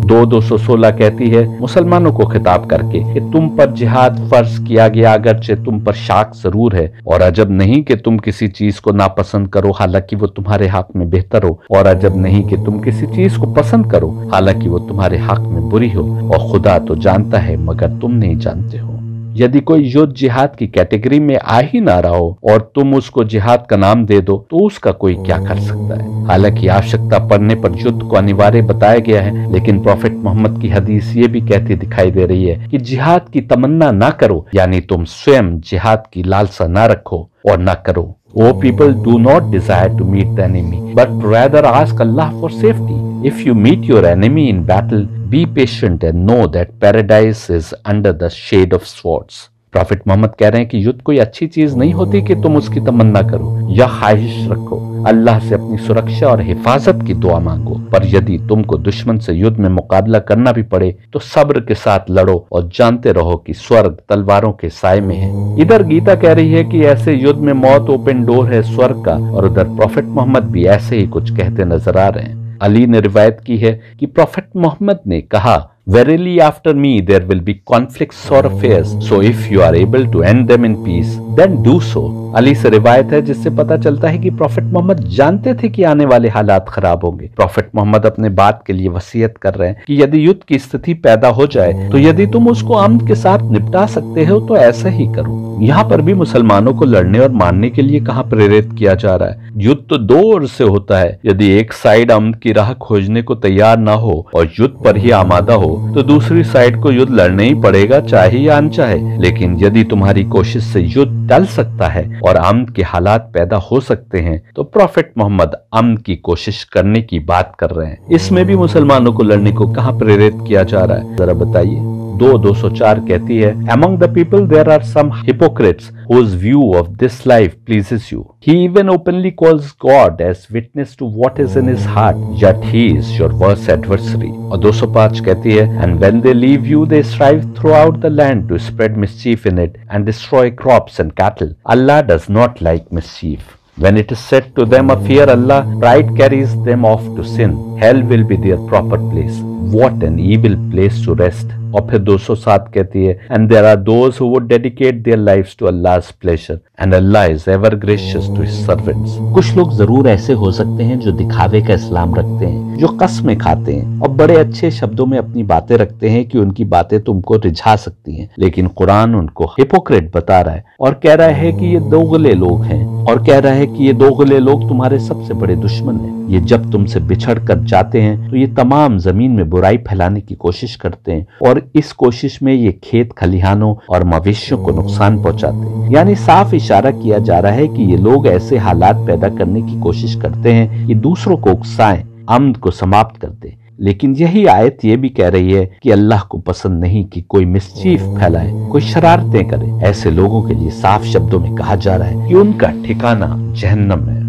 2:216 कहती है मुसलमानों को खिताब करके कि तुम पर जिहाद फर्ज किया गया अगरचे तुम पर शाक जरूर है, और अजब नहीं कि तुम किसी चीज को नापसंद करो हालांकि वो तुम्हारे हक में बेहतर हो, और अजब नहीं कि तुम किसी चीज को पसंद करो हालांकि वो तुम्हारे हक में बुरी हो, और खुदा तो जानता है मगर तुम नहीं जानते हो। यदि कोई युद्ध जिहाद की कैटेगरी में आ ही ना रहा हो और तुम उसको जिहाद का नाम दे दो तो उसका कोई क्या कर सकता है। हालांकि आवश्यकता पड़ने पर युद्ध को अनिवार्य बताया गया है, लेकिन प्रॉफेट मोहम्मद की हदीस ये भी कहती दिखाई दे रही है कि जिहाद की तमन्ना ना करो, यानी तुम स्वयं जिहाद की लालसा ना रखो और ना करो। O people, do not desire to meet the enemy, but rather ask Allah for safety. If you meet your enemy in battle, be patient and know that paradise is under the shade of swords. Prophet Mohammed कह रहे हैं कि युद्ध कोई अच्छी चीज नहीं होती कि तुम उसकी तमन्ना करो या ख्वाहिश रखो। अल्लाह से अपनी सुरक्षा और हिफाजत की दुआ मांगो, पर यदि तुमको दुश्मन से युद्ध में मुकाबला करना भी पड़े तो सब्र के साथ लड़ो और जानते रहो कि स्वर्ग तलवारों के साए में है। इधर गीता कह रही है कि ऐसे युद्ध में मौत ओपन डोर है स्वर्ग का, और उधर प्रॉफिट मोहम्मद भी ऐसे ही कुछ कहते नजर आ रहे हैं। अली ने रिवायत की है कि प्रॉफिट मोहम्मद ने कहा, Verily after me there will be conflicts or affairs, so if you are able to end them in peace, then do so. Ali से रिवायत है जिससे पता चलता है कि प्रॉफिट मोहम्मद जानते थे कि आने वाले हालात खराब होंगे। प्रॉफिट मोहम्मद अपने बात के लिए वसीयत कर रहे हैं कि यदि युद्ध की स्थिति पैदा हो जाए तो यदि तुम उसको अमन के साथ निपटा सकते हो तो ऐसा ही करो। यहाँ पर भी मुसलमानों को लड़ने और मारने के लिए कहाँ प्रेरित किया जा रहा है। युद्ध तो दो ओर से होता है। यदि एक साइड अमन की राह खोजने को तैयार ना हो और युद्ध पर ही आमादा हो तो दूसरी साइड को युद्ध लड़ने ही पड़ेगा, चाहे या अनचाहे। लेकिन यदि तुम्हारी कोशिश से युद्ध टल सकता है और अमन के हालात पैदा हो सकते हैं तो प्रॉफिट मोहम्मद अमन की कोशिश करने की बात कर रहे हैं। इसमें भी मुसलमानों को लड़ने को कहाँ प्रेरित किया जा रहा है, जरा बताइए। 2:204 कहती है, Among the people there are some hypocrites whose view of this life pleases you. He even openly calls God as witness to what is in his heart, yet he is your worst adversary. और 205 कहती है, And when they leave you, they strive throughout the land to spread mischief in it and destroy crops and cattle. Allah does not like mischief. When it is said to them, fear Allah, pride carries them off to sin. Hell will be their proper place. What an evil place to rest. और फिर 207 कहती है, And there are those who would dedicate their lives to Allah's pleasure, and Allah is ever gracious to His servants. कुछ लोग जरूर ऐसे हो सकते हैं जो दिखावे का इस्लाम रखते हैं, जो कस्में खाते हैं और बड़े अच्छे शब्दों में अपनी बातें रखते हैं कि उनकी बातें तुमको रिझा सकती हैं, लेकिन कुरान उनको हिपोक्रेट बता रहा है और कह रहा है कि ये दोगले लोग हैं, और कह रहा है कि ये दोगले लोग तुम्हारे सबसे बड़े दुश्मन हैं। ये जब तुमसे बिछड़ कर जाते हैं तो ये तमाम जमीन में बुराई फैलाने की कोशिश करते हैं, और इस कोशिश में ये खेत खलिहानों और मवेशियों को नुकसान पहुंचाते हैं। यानी साफ इशारा किया जा रहा है कि ये लोग ऐसे हालात पैदा करने की कोशिश करते हैं कि दूसरों को उकसाएं, अमन को समाप्त कर दें। लेकिन यही आयत ये भी कह रही है कि अल्लाह को पसंद नहीं कि कोई मिसचीफ फैलाए, कोई शरारतें करे। ऐसे लोगों के लिए साफ शब्दों में कहा जा रहा है कि उनका ठिकाना जहन्नम है।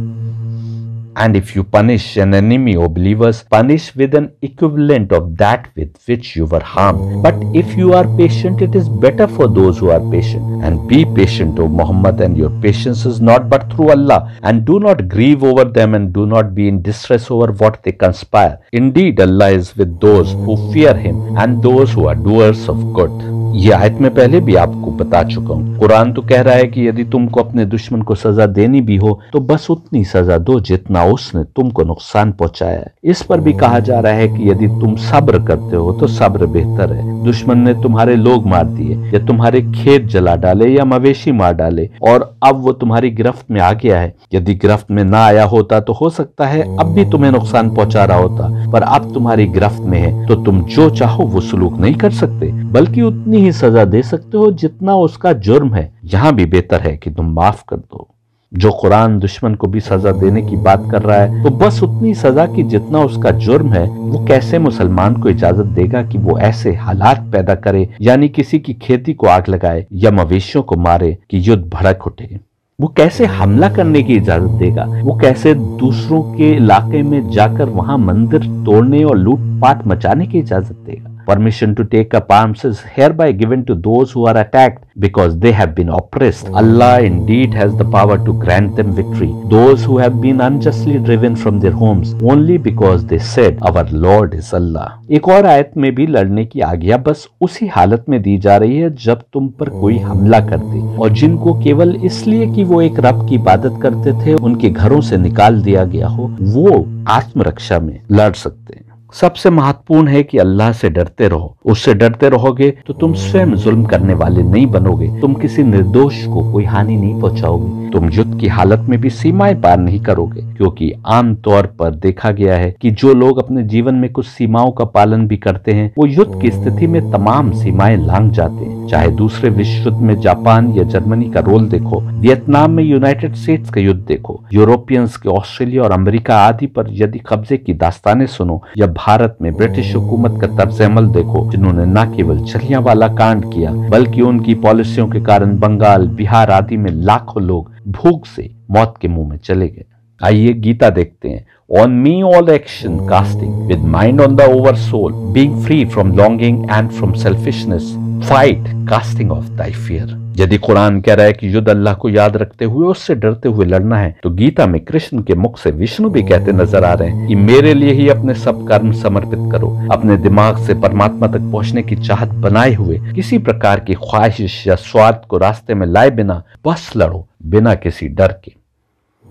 And if you punish an enemy, O believers, punish with an equivalent of that with which you were harmed. But if you are patient, it is better for those who are patient. And be patient, O Muhammad, and your patience is not but through Allah. And do not grieve over them, and do not be in distress over what they conspire. Indeed, Allah is with those who fear Him and those who are doers of good. ये आयत में पहले भी आपको बता चुका हूँ। कुरान तो कह रहा है कि यदि तुमको अपने दुश्मन को सजा देनी भी हो तो बस उतनी सजा दो जितना उसने तुमको नुकसान पहुंचाया है। इस पर भी कहा जा रहा है कि यदि तुम सब्र करते हो तो सब्र बेहतर है। दुश्मन ने तुम्हारे लोग मार दिए या तुम्हारे खेत जला डाले या मवेशी मार डाले और अब वो तुम्हारी गिरफ्त में आ गया है। यदि गिरफ्त में ना आया होता तो हो सकता है अब भी तुम्हें नुकसान पहुंचा रहा होता, पर अब तुम्हारी गिरफ्त में है तो तुम जो चाहो वो सलूक नहीं कर सकते, बल्कि उतनी ही सजा दे सकते हो जितना उसका जुर्म है। यहाँ भी बेहतर है कि तुम माफ कर दो। जो कुरान दुश्मन को भी सजा देने की बात कर रहा है तो बस उतनी सजा की जितना उसका जुर्म है। वो कैसे मुसलमान को इजाजत देगा कि वो ऐसे हालात पैदा करे, यानी किसी की खेती को आग लगाए या मवेशियों को मारे कि युद्ध भड़क उठे। वो कैसे हमला करने की इजाजत देगा? वो कैसे दूसरों के इलाके में जाकर वहां मंदिर तोड़ने और लूटपाट मचाने की इजाजत देगा? Permission to take up arms is hereby given to those who are attacked because they have been oppressed. Allah indeed has the power to grant them victory. Those who have been unjustly driven from their homes only because they said our Lord is Allah. एक और आयत में भी लड़ने की आज्ञा बस उसी हालत में दी जा रही है जब तुम पर कोई हमला कर दे और जिनको केवल इसलिए कि वो एक रब की इबादत करते थे उनके घरों से निकाल दिया गया हो, वो आत्मरक्षा में लड़ सकते हैं। सबसे महत्वपूर्ण है कि अल्लाह से डरते रहो। उससे डरते रहोगे तो तुम स्वयं जुल्म करने वाले नहीं बनोगे। तुम किसी निर्दोष को कोई हानि नहीं पहुंचाओगे। तुम युद्ध की हालत में भी सीमाएं पार नहीं करोगे, क्योंकि आमतौर पर देखा गया है कि जो लोग अपने जीवन में कुछ सीमाओं का पालन भी करते हैं वो युद्ध की स्थिति में तमाम सीमाएं लांघ जाते हैं। चाहे दूसरे विश्व युद्ध में जापान या जर्मनी का रोल देखो, वियतनाम में यूनाइटेड स्टेट्स का युद्ध देखो, यूरोपियंस के ऑस्ट्रेलिया और अमेरिका आदि पर यदि कब्जे की दास्तानें सुनो, या भारत में ब्रिटिश हुकूमत का तर्ज अमल देखो, जिन्होंने न केवल जलियांवाला कांड किया बल्कि उनकी पॉलिसियों के कारण बंगाल, बिहार आदि में लाखों लोग भूख से मौत के मुंह में चले गए। आइए गीता देखते हैं। On me all action casting, with mind on the over soul, being free from longing and from selfishness, fight casting off thy fear. यदि कुरान कह रहा है कि युद्ध अल्लाह को याद रखते हुए उससे डरते हुए लड़ना है, तो गीता में कृष्ण के मुख से विष्णु भी कहते नजर आ रहे हैं कि मेरे लिए ही अपने सब कर्म समर्पित करो। अपने दिमाग से परमात्मा तक पहुंचने की चाहत बनाए हुए किसी प्रकार की ख्वाहिश या स्वार्थ को रास्ते में लाए बिना बस लड़ो, बिना किसी डर के।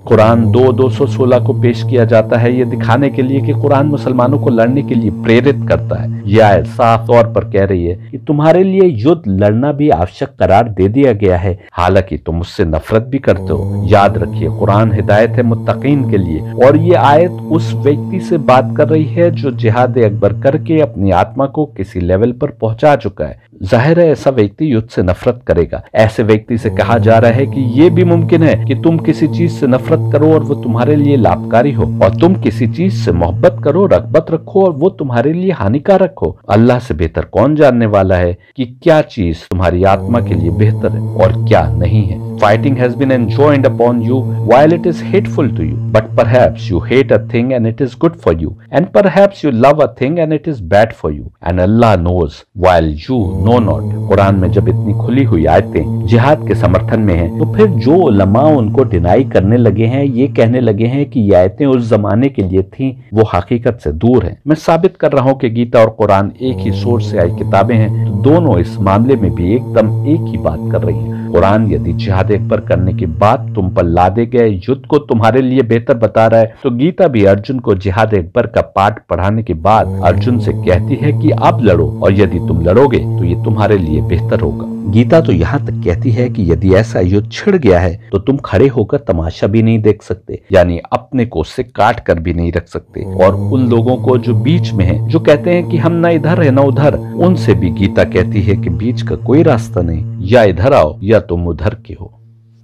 कुरान 2:216 को पेश किया जाता है ये दिखाने के लिए कि कुरान मुसलमानों को लड़ने के लिए प्रेरित करता है। यह आयत साफ तौर पर कह रही है कि तुम्हारे लिए युद्ध लड़ना भी आवश्यक करार दे दिया गया है, हालांकि तुम उससे नफरत भी करते हो। याद रखिए, कुरान हिदायत है मुत्तकीन के लिए, और ये आयत उस व्यक्ति से बात कर रही है जो जिहाद अकबर करके अपनी आत्मा को किसी लेवल पर पहुंचा चुका है। जाहिर है ऐसा व्यक्ति युद्ध से नफरत करेगा। ऐसे व्यक्ति से कहा जा रहा है कि यह भी मुमकिन है कि तुम किसी चीज से नफरत करो और वो तुम्हारे लिए लाभकारी हो, और तुम किसी चीज से मोहब्बत करो, रगबत रखो और वो तुम्हारे लिए हानिकारक हो। अल्लाह से बेहतर कौन जानने वाला है कि क्या चीज तुम्हारी आत्मा के लिए बेहतर है और क्या नहीं है। Fighting has been enjoined upon you while it is hateful to you, but perhaps you hate a thing and it is good for you, and perhaps you love a thing and it is bad for you, and Allah knows while you know not। Quran में जब इतनी खुली हुई आयतें जिहाद के समर्थन में हैं, तो फिर जो उलमा उनको डिनाई करने लगे हैं, ये कहने लगे हैं कि ये आयतें उस जमाने के लिए थीं, वो हकीकत से दूर हैं। मैं साबित कर रहा हूँ कि गीता और कुरान एक ही सोर्स से आई किताबें हैं, तो दोनों इस मामले में भी एकदम एक ही बात कर रही हैं। कुरान यदि जिहाद अकबर करने के बाद तुम पर लादे गए युद्ध को तुम्हारे लिए बेहतर बता रहा है, तो गीता भी अर्जुन को जिहाद अकबर का पाठ पढ़ाने के बाद अर्जुन से कहती है कि अब लड़ो, और यदि तुम लड़ोगे तो ये तुम्हारे लिए बेहतर होगा। गीता तो यहाँ तक कहती है कि यदि ऐसा युद्ध छिड़ गया है तो तुम खड़े होकर तमाशा भी नहीं देख सकते, यानी अपने को उससे काट कर भी नहीं रख सकते। और उन लोगों को जो बीच में हैं, जो कहते हैं कि हम न इधर है न उधर, उनसे भी गीता कहती है कि बीच का कोई रास्ता नहीं, या इधर आओ या तुम उधर के हो।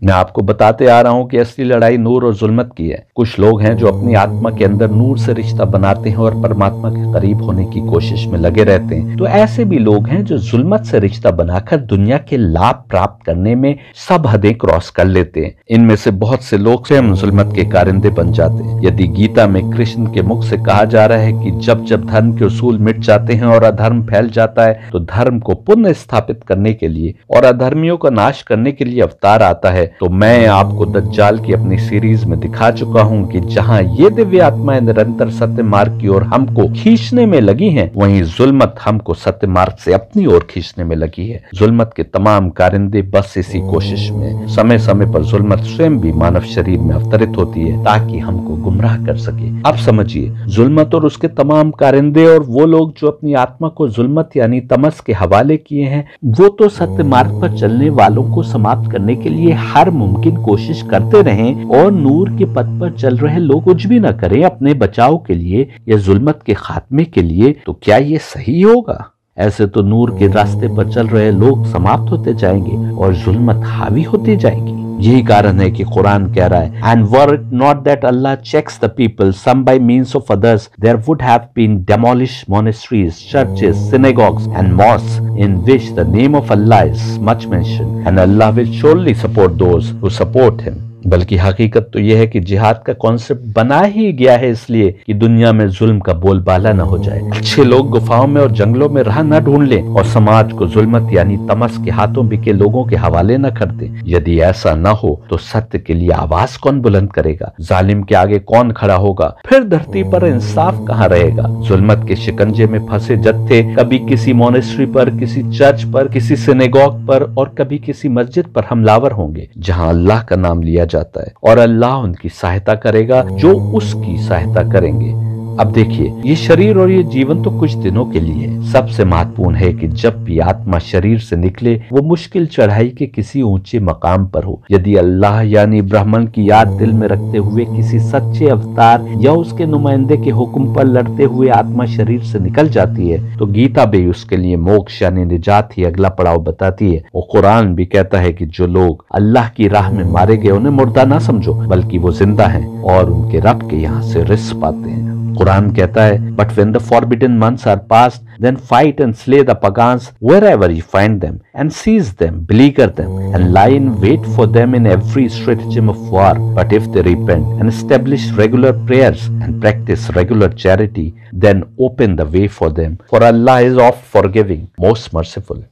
मैं आपको बताते आ रहा हूं कि असली लड़ाई नूर और जुल्मत की है। कुछ लोग हैं जो अपनी आत्मा के अंदर नूर से रिश्ता बनाते हैं और परमात्मा के करीब होने की कोशिश में लगे रहते हैं, तो ऐसे भी लोग हैं जो जुल्मत से रिश्ता बनाकर दुनिया के लाभ प्राप्त करने में सब हदें क्रॉस कर लेते हैं। इनमें से बहुत से लोग स्वयं जुल्मत के कारिंदे बन जाते हैं। यदि गीता में कृष्ण के मुख से कहा जा रहा है कि जब जब धर्म के उसूल मिट जाते हैं और अधर्म फैल जाता है, तो धर्म को पुनः स्थापित करने के लिए और अधर्मियों का नाश करने के लिए अवतार आता है, तो मैं आपको दज्जाल की अपनी सीरीज में दिखा चुका हूं कि जहां ये दिव्य आत्माएं निरंतर सत्य मार्ग की ओर हमको खींचने में लगी हैं, वहीं जुल्मत हमको सत्य मार्ग से अपनी ओर खींचने में लगी है। जुल्मत के तमाम कारिंदे बस इसी कोशिश में। समय समय पर जुल्मत स्वयं भी मानव शरीर में अवतरित होती है ताकि हमको गुमराह कर सके। अब समझिए, जुल्मत और उसके तमाम कारिंदे और वो लोग जो अपनी आत्मा को जुल्मत यानी तमस के हवाले किए हैं, वो तो सत्य मार्ग पर चलने वालों को समाप्त करने के लिए हर मुमकिन कोशिश करते रहें, और नूर के पथ पर चल रहे लोग कुछ भी न करें अपने बचाव के लिए या जुल्मत के खात्मे के लिए, तो क्या ये सही होगा? ऐसे तो नूर के रास्ते पर चल रहे लोग समाप्त होते जाएंगे और जुल्मत हावी होती जाएगी। यही कारण है कि कुरान कह रहा है, and were it not that Allah checks the people some by means of others, there would have been demolished monasteries, churches, synagogues and mosque in which the name of Allah is much mentioned, and Allah will surely support those who support him. बल्कि हकीकत तो यह है कि जिहाद का concept बना ही गया है इसलिए कि दुनिया में जुल्म का बोलबाला न हो जाए, अच्छे लोग गुफाओं में और जंगलों में राह न ढूंढ लें और समाज को जुल्मत यानी तमस के हाथों बिके लोगों के हवाले न कर दें। यदि ऐसा न हो तो सत्य के लिए आवाज कौन बुलंद करेगा? जालिम के आगे कौन खड़ा होगा? फिर धरती पर इंसाफ कहाँ रहेगा? जुल्मत के शिकंजे में फंसे जत्थे कभी किसी मोनेस्ट्री पर, किसी चर्च पर, किसी सिनेगॉग पर और कभी किसी मस्जिद पर हमलावर होंगे जहां अल्लाह का नाम लिया जाता है, और अल्लाह उनकी सहायता करेगा जो उसकी सहायता करेंगे। अब देखिए, ये शरीर और ये जीवन तो कुछ दिनों के लिए है। सबसे महत्वपूर्ण है कि जब भी आत्मा शरीर से निकले वो मुश्किल चढ़ाई के किसी ऊंचे मकाम पर हो। यदि अल्लाह यानी ब्राह्मण की याद दिल में रखते हुए किसी सच्चे अवतार या उसके नुमाइंदे के हुक्म पर लड़ते हुए आत्मा शरीर से निकल जाती है, तो गीता भी उसके लिए मोक्ष यानी निजात ही अगला पड़ाव बताती है। और कुरान भी कहता है कि जो लोग अल्लाह की राह में मारे गए उन्हें मुर्दा ना समझो, बल्कि वो जिंदा हैं और उनके रब के यहाँ से रिस्क पाते हैं। कुरान कहता है, but when the forbidden months are past, then fight and slay the pagans wherever you find them, and seize them, beleaguer them, and lie in wait for them in every stratagem of war. But if they repent and establish regular prayers and practice regular charity, then open the way for them. For Allah is oft forgiving, most merciful.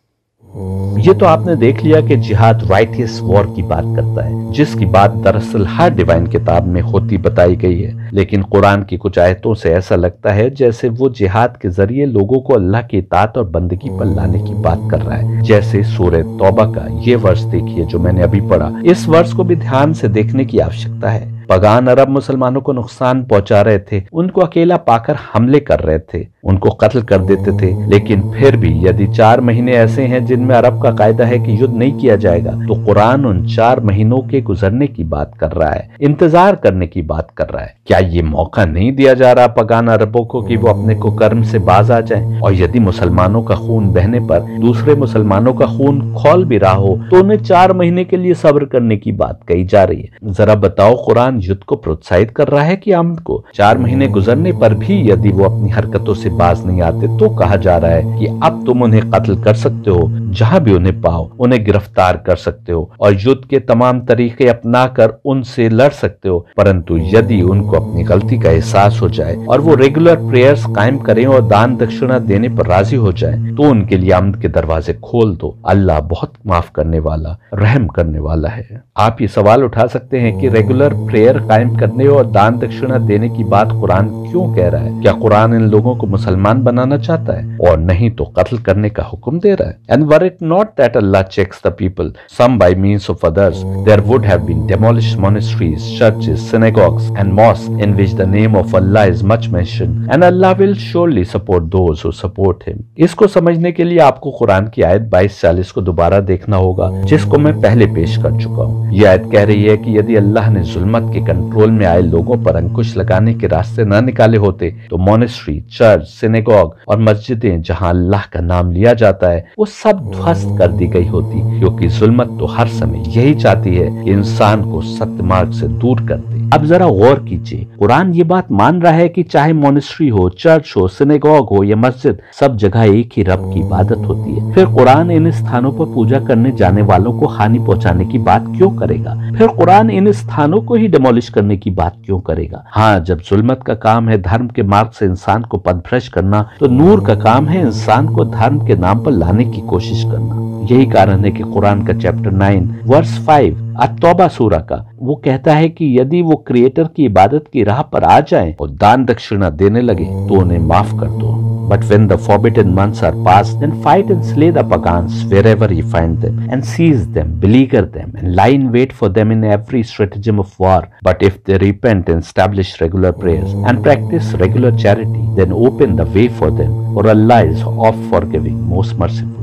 ये तो आपने देख लिया कि जिहाद righteous war की बात करता है, जिसकी बात दरअसल हर डिवाइन किताब में होती बताई गई है। लेकिन कुरान की कुछ आयतों से ऐसा लगता है जैसे वो जिहाद के जरिए लोगों को अल्लाह की इताअत और बंदगी पर लाने की बात कर रहा है। जैसे सूरह तौबा का ये वर्ष देखिए जो मैंने अभी पढ़ा, इस वर्ष को भी ध्यान से देखने की आवश्यकता है। पगान अरब मुसलमानों को नुकसान पहुंचा रहे थे, उनको अकेला पाकर हमले कर रहे थे, उनको कत्ल कर देते थे। लेकिन फिर भी यदि 4 महीने ऐसे हैं जिनमें अरब का कायदा है कि युद्ध नहीं किया जाएगा, तो कुरान उन 4 महीनों के गुजरने की बात कर रहा है, इंतजार करने की बात कर रहा है। क्या ये मौका नहीं दिया जा रहा पगान अरबों को कि वो अपने कुकर्म से बाज आ जाएं? और यदि मुसलमानों का खून बहने पर दूसरे मुसलमानों का खून खौल भी रहा हो तो उन्हें 4 महीने के लिए सब्र करने की बात कही जा रही है। जरा बताओ, कुरान युद्ध को प्रोत्साहित कर रहा है कि आमद को? 4 महीने गुजरने पर भी यदि वो अपनी हरकतों से बाज नहीं आते तो कहा जा रहा है कि अब तुम उन्हें कत्ल कर सकते हो, जहां भी उन्हें पाओ उन्हें गिरफ्तार कर सकते हो और युद्ध के तमाम तरीके अपना कर उनसे लड़ सकते हो। परंतु यदि उनको अपनी गलती का एहसास हो जाए और वो रेगुलर प्रेयर्स कायम करें और दान दक्षिणा देने पर राजी हो जाए तो उनके लिए आमद के दरवाजे खोल दो। अल्लाह बहुत माफ करने वाला, रहम करने वाला है। आप ये सवाल उठा सकते हैं कि रेगुलर प्रेयर कायम करने और दान दक्षिणा देने की बात कुरान क्यों कह रहा है? क्या कुरान इन लोगों को मुसलमान बनाना चाहता है और नहीं तो कत्ल करने का हुक्म दे रहा है? And were it not that Allah checks the people some by means of others, there would have been demolished monasteries, churches, synagogues and mosque in which the name of Allah is much mentioned, and Allah will surely support those who support him. इसको समझने के लिए आपको कुरान की आयत 22-40 को दोबारा देखना होगा, जिसको मैं पहले पेश कर चुका हूँ। यह आयत कह रही है कि यदि अल्लाह ने जुल्मत के कंट्रोल में आए लोगों पर अंकुश लगाने के रास्ते न निकाले होते तो मोनेस्ट्री, चर्च, सिनेगॉग और मस्जिदें जहां अल्लाह का नाम लिया जाता है वो सब ध्वस्त कर दी गई होती, क्योंकि जुल्मत तो हर समय यही चाहती है कि इंसान को सत्य मार्ग से दूर कर दे। अब जरा गौर कीजिए, कुरान ये बात मान रहा है कि चाहे मॉनेस्ट्री हो, चर्च हो, सिनेगॉग हो या मस्जिद, सब जगह एक ही रब की इबादत होती है। फिर कुरान इन स्थानों पर पूजा करने जाने वालों को हानि पहुंचाने की बात क्यों करेगा? फिर कुरान इन स्थानों को ही डिमोलिश करने की बात क्यों करेगा? हाँ, जब जुल्मत का काम है धर्म के मार्ग से इंसान को पदभ्रष्ट करना, तो नूर का काम है इंसान को धर्म के नाम पर लाने की कोशिश करना। यही कारण है कि कुरान का चैप्टर 9 वर्स 5 अत-तौबा सूरा का वो कहता है कि यदि वो क्रिएटर की इबादत की राह पर आ जाएं और दान दक्षिणा देने लगे तो उन्हें माफ कर दो। But when the forbidden months are past, then fight and slay the pagans wherever you find them, and seize them, beleaguer them, and lie in wait for them in every stratagem of war. But if they repent and establish regular prayers and practice regular charity, then open the way for them, for Allah is oft forgiving, most merciful.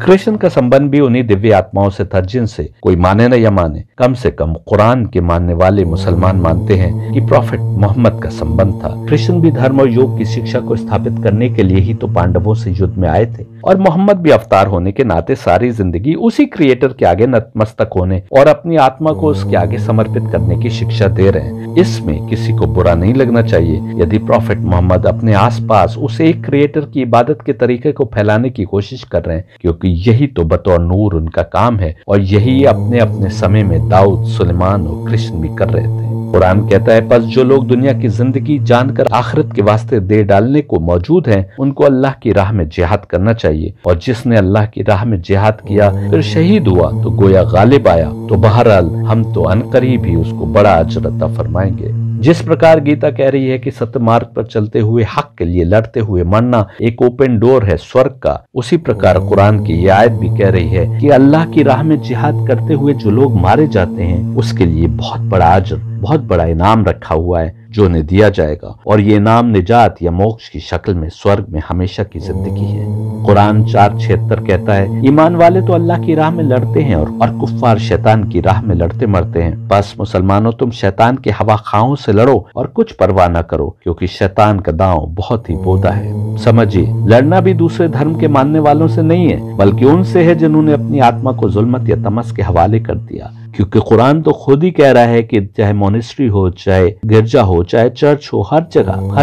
Krishna का संबंध भी उन्हीं दिव्य आत्माओं से था जिनसे कोई माने न या माने, कम से कम कुरान के मानने वाले मुसलमान मानते हैं कि प्रॉफिट मोहम्मद का संबंध था। कृष्ण भी धर्म और योग की शिक्षा को स्थापित करने के लिए ही तो पांडवों से युद्ध में आए थे, और मोहम्मद भी अवतार होने के नाते सारी जिंदगी उसी क्रिएटर के आगे नतमस्तक होने और अपनी आत्मा को उसके आगे समर्पित करने की शिक्षा दे रहे हैं। इसमें किसी को बुरा नहीं लगना चाहिए यदि प्रॉफिट मोहम्मद अपने आसपास उस एक क्रिएटर की इबादत के तरीके को फैलाने की कोशिश कर रहे हैं, क्योंकि यही तो बतौर नूर उनका काम है, और यही अपने अपने समय में दाऊद, सुलेमान और कृष्ण भी कर रहे थे। कुरान कहता है, बस जो लोग दुनिया की जिंदगी जानकर आखिरत के वास्ते दे डालने को मौजूद हैं, उनको अल्लाह की राह में जिहाद करना चाहिए, और जिसने अल्लाह की राह में जिहाद किया फिर शहीद हुआ तो गोया गालिब आया, तो बहरहाल हम तो अनकरीब ही उसको बड़ा अजर अता फरमाएंगे। जिस प्रकार गीता कह रही है कि सत्य मार्ग पर चलते हुए हक के लिए लड़ते हुए मरना एक ओपन डोर है स्वर्ग का, उसी प्रकार कुरान की ये आयत भी कह रही है कि अल्लाह की राह में जिहाद करते हुए जो लोग मारे जाते हैं उसके लिए बहुत बड़ा अजर, बहुत बड़ा इनाम रखा हुआ है जो उन्हें दिया जाएगा, और ये इनाम निजात या मोक्ष की शक्ल में स्वर्ग में हमेशा की जिंदगी है। कुरान 4:76 कहता है, ईमान वाले तो अल्लाह की राह में लड़ते हैं और कुफ्फार शैतान की राह में लड़ते मरते हैं। बस मुसलमानों, तुम शैतान के हवा खाओं से लड़ो और कुछ परवाह न करो, क्योंकि शैतान का दांव बहुत ही बोदा है। समझिए, लड़ना भी दूसरे धर्म के मानने वालों से नहीं है, बल्कि उनसे है जिन्होंने अपनी आत्मा को जुल्मत या तमस के हवाले कर दिया। क्योंकि कुरान तो खुद ही कह रहा है कि चाहे मॉनेस्ट्री हो, चाहे गिरजा हो, चाहे चर्च हो, हर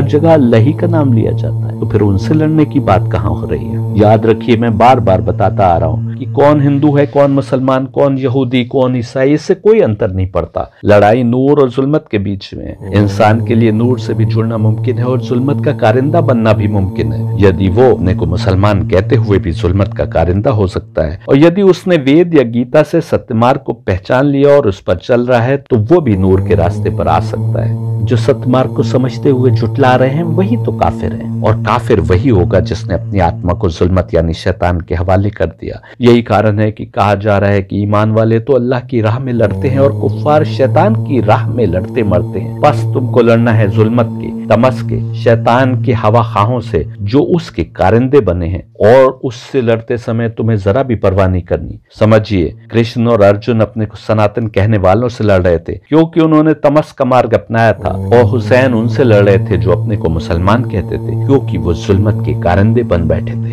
जगह अल्लाह ही का नाम लिया जाता है। तो फिर उनसे लड़ने की बात कहाँ हो रही है? याद रखिए, मैं बार बार बताता आ रहा हूँ कि कौन हिंदू है, कौन मुसलमान, कौन यहूदी, कौन ईसाई, इससे कोई अंतर नहीं पड़ता। लड़ाई नूर और जुल्मत के बीच में है। इंसान के लिए नूर से भी जुड़ना मुमकिन है और जुल्मत का कारिंदा बनना भी मुमकिन है, यदि वो अपने को मुसलमान कहते हुए भी जुल्मत का कारिंदा हो सकता है। और यदि उसने वेद या गीता से सत्यमार्ग को पहचान लिया और उस पर चल रहा है तो वो भी नूर के रास्ते पर आ सकता है। जो सत्यमार्ग को समझते हुए झुटला रहे हैं वही तो काफिर हैं, और काफिर वही होगा जिसने अपनी आत्मा को जुल्मत यानी शैतान के हवाले कर दिया। यही कारण है कि कहा जा रहा है कि ईमान वाले तो अल्लाह की राह में लड़ते हैं और कुफ्फार शैतान की राह में लड़ते मरते हैं। बस तुमको लड़ना है जुल्मत के, तमस के, शैतान के हवा खाहों से जो उसके कारिंदे बने हैं, और उससे लड़ते समय तुम्हें जरा भी परवाह नहीं करनी। समझिए, कृष्ण और अर्जुन अपने को सनातन कहने वालों से लड़ रहे थे क्योंकि उन्होंने तमस का मार्ग अपनाया था, और हुसैन उनसे लड़ रहे थे जो अपने को मुसलमान कहते थे क्योंकि वो जुल्मत के कारिंदे बन बैठे थे।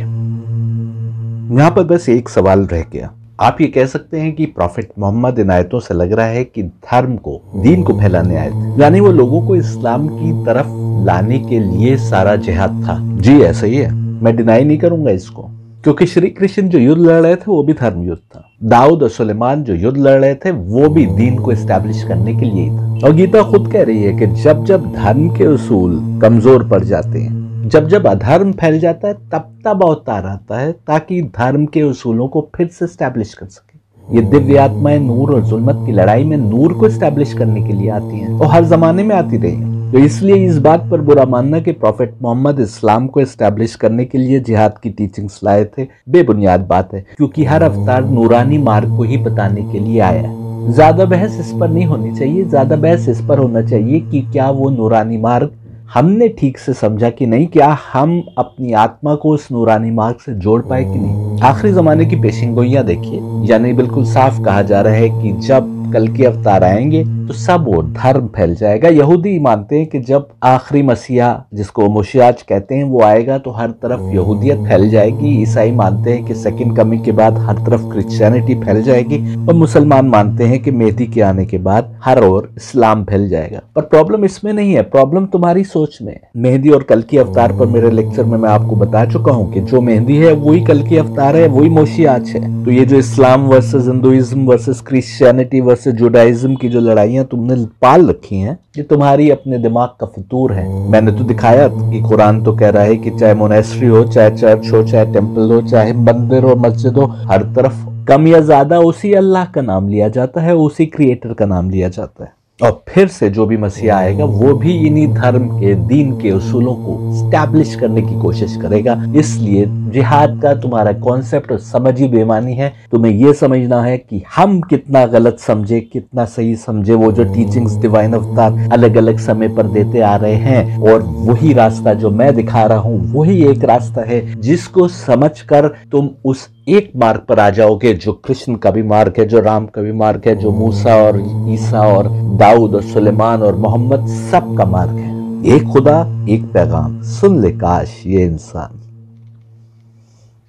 यहाँ पर बस एक सवाल रह गया। आप ये कह सकते हैं कि प्रॉफिट मोहम्मद इन आयतों से लग रहा है कि धर्म को, दीन को फैलाने आए थे, यानी वो लोगों को इस्लाम की तरफ लाने के लिए सारा जिहाद था। जी ऐसा ही है, मैं डिनाई नहीं करूंगा इसको, क्योंकि श्री कृष्ण जो युद्ध लड़ रहे थे वो भी धर्म युद्ध था। दाऊद और सुलेमान जो युद्ध लड़ रहे थे वो भी दीन को एस्टैब्लिश करने के लिए ही था। और गीता खुद कह रही है कि जब जब धर्म के उसूल कमजोर पड़ जाते हैं, जब जब अधर्म फैल जाता है, तब तब अवतार आता है ताकि धर्म के उसूलों को फिर से एस्टैब्लिश कर सके। ये दिव्य आत्माएं नूर और जुल्मत की लड़ाई में नूर को एस्टैब्लिश करने के लिए आती हैं और हर जमाने में आती रही हैं। तो इसलिए इस बात पर बुरा मानना कि प्रॉफिट मोहम्मद इस्लाम को एस्टैब्लिश करने के लिए जिहाद की टीचिंग्स लाए थे, बेबुनियाद बात है, क्योंकि हर अवतार नूरानी मार्ग को ही बताने के लिए आया है। ज्यादा बहस इस पर नहीं होनी चाहिए, ज्यादा बहस इस पर होना चाहिए कि क्या वो नूरानी मार्ग हमने ठीक से समझा कि नहीं, क्या हम अपनी आत्मा को उस नूरानी मार्ग से जोड़ पाए कि नहीं। आखिरी जमाने की पेशिंगोइयां देखिए, यानी बिल्कुल साफ कहा जा रहा है कि जब कल के अवतार आएंगे तो सब वो धर्म फैल जाएगा। यहूदी मानते हैं कि जब आखिरी मसीहा, जिसको मोशियाज कहते हैं, वो आएगा तो हर तरफ यहूदियत फैल जाएगी। ईसाई मानते हैं कि सेकंड कमिंग के बाद हर तरफ क्रिश्चियनिटी फैल जाएगी, और मुसलमान मानते हैं कि मेहदी के आने के बाद हर ओर इस्लाम फैल जाएगा। पर प्रॉब्लम इसमें नहीं है, प्रॉब्लम तुम्हारी सोच में है। मेहदी और कल की अवतार पर मेरे लेक्चर में मैं आपको बता चुका हूं कि जो मेहदी है वही कल की अवतार है, वही मोशियाज है। तो ये जो Islam versus Hinduism versus Christianity versus Judaism की जो लड़ाइयां तुमने पाल रखी हैं, ये तुम्हारी अपने दिमाग का फतूर है। मैंने तो दिखाया कि कुरान तो कह रहा है कि चाहे मोनेस्ट्री हो, चाहे चर्च हो, चाहे टेम्पल हो, चाहे मंदिर हो, मस्जिद हो, हर तरफ कम या ज्यादा उसी अल्लाह का नाम लिया जाता है, उसी क्रिएटर का नाम लिया जाता है। और फिर से जो भी मसीहा आएगा वो भी इन्हीं धर्म के, दीन के उसूलों को स्टैब्लिश करने की कोशिश करेगा। इसलिए जिहाद का तुम्हारा कॉन्सेप्ट और समझ ही बेमानी है। तुम्हें यह समझना है कि हम कितना गलत समझे, कितना सही समझे वो जो टीचिंग्स डिवाइन अवतार अलग अलग समय पर देते आ रहे हैं, और वही रास्ता जो मैं दिखा रहा हूं वही एक रास्ता है जिसको समझकर तुम उस एक मार्ग पर आ जाओगे जो कृष्ण का भी मार्ग है, जो राम का भी मार्ग है, जो मूसा और ईसा और दाऊद और सुलेमान और मोहम्मद सब का मार्ग है। एक खुदा, एक पैगाम, सुन ले काश ये इंसान।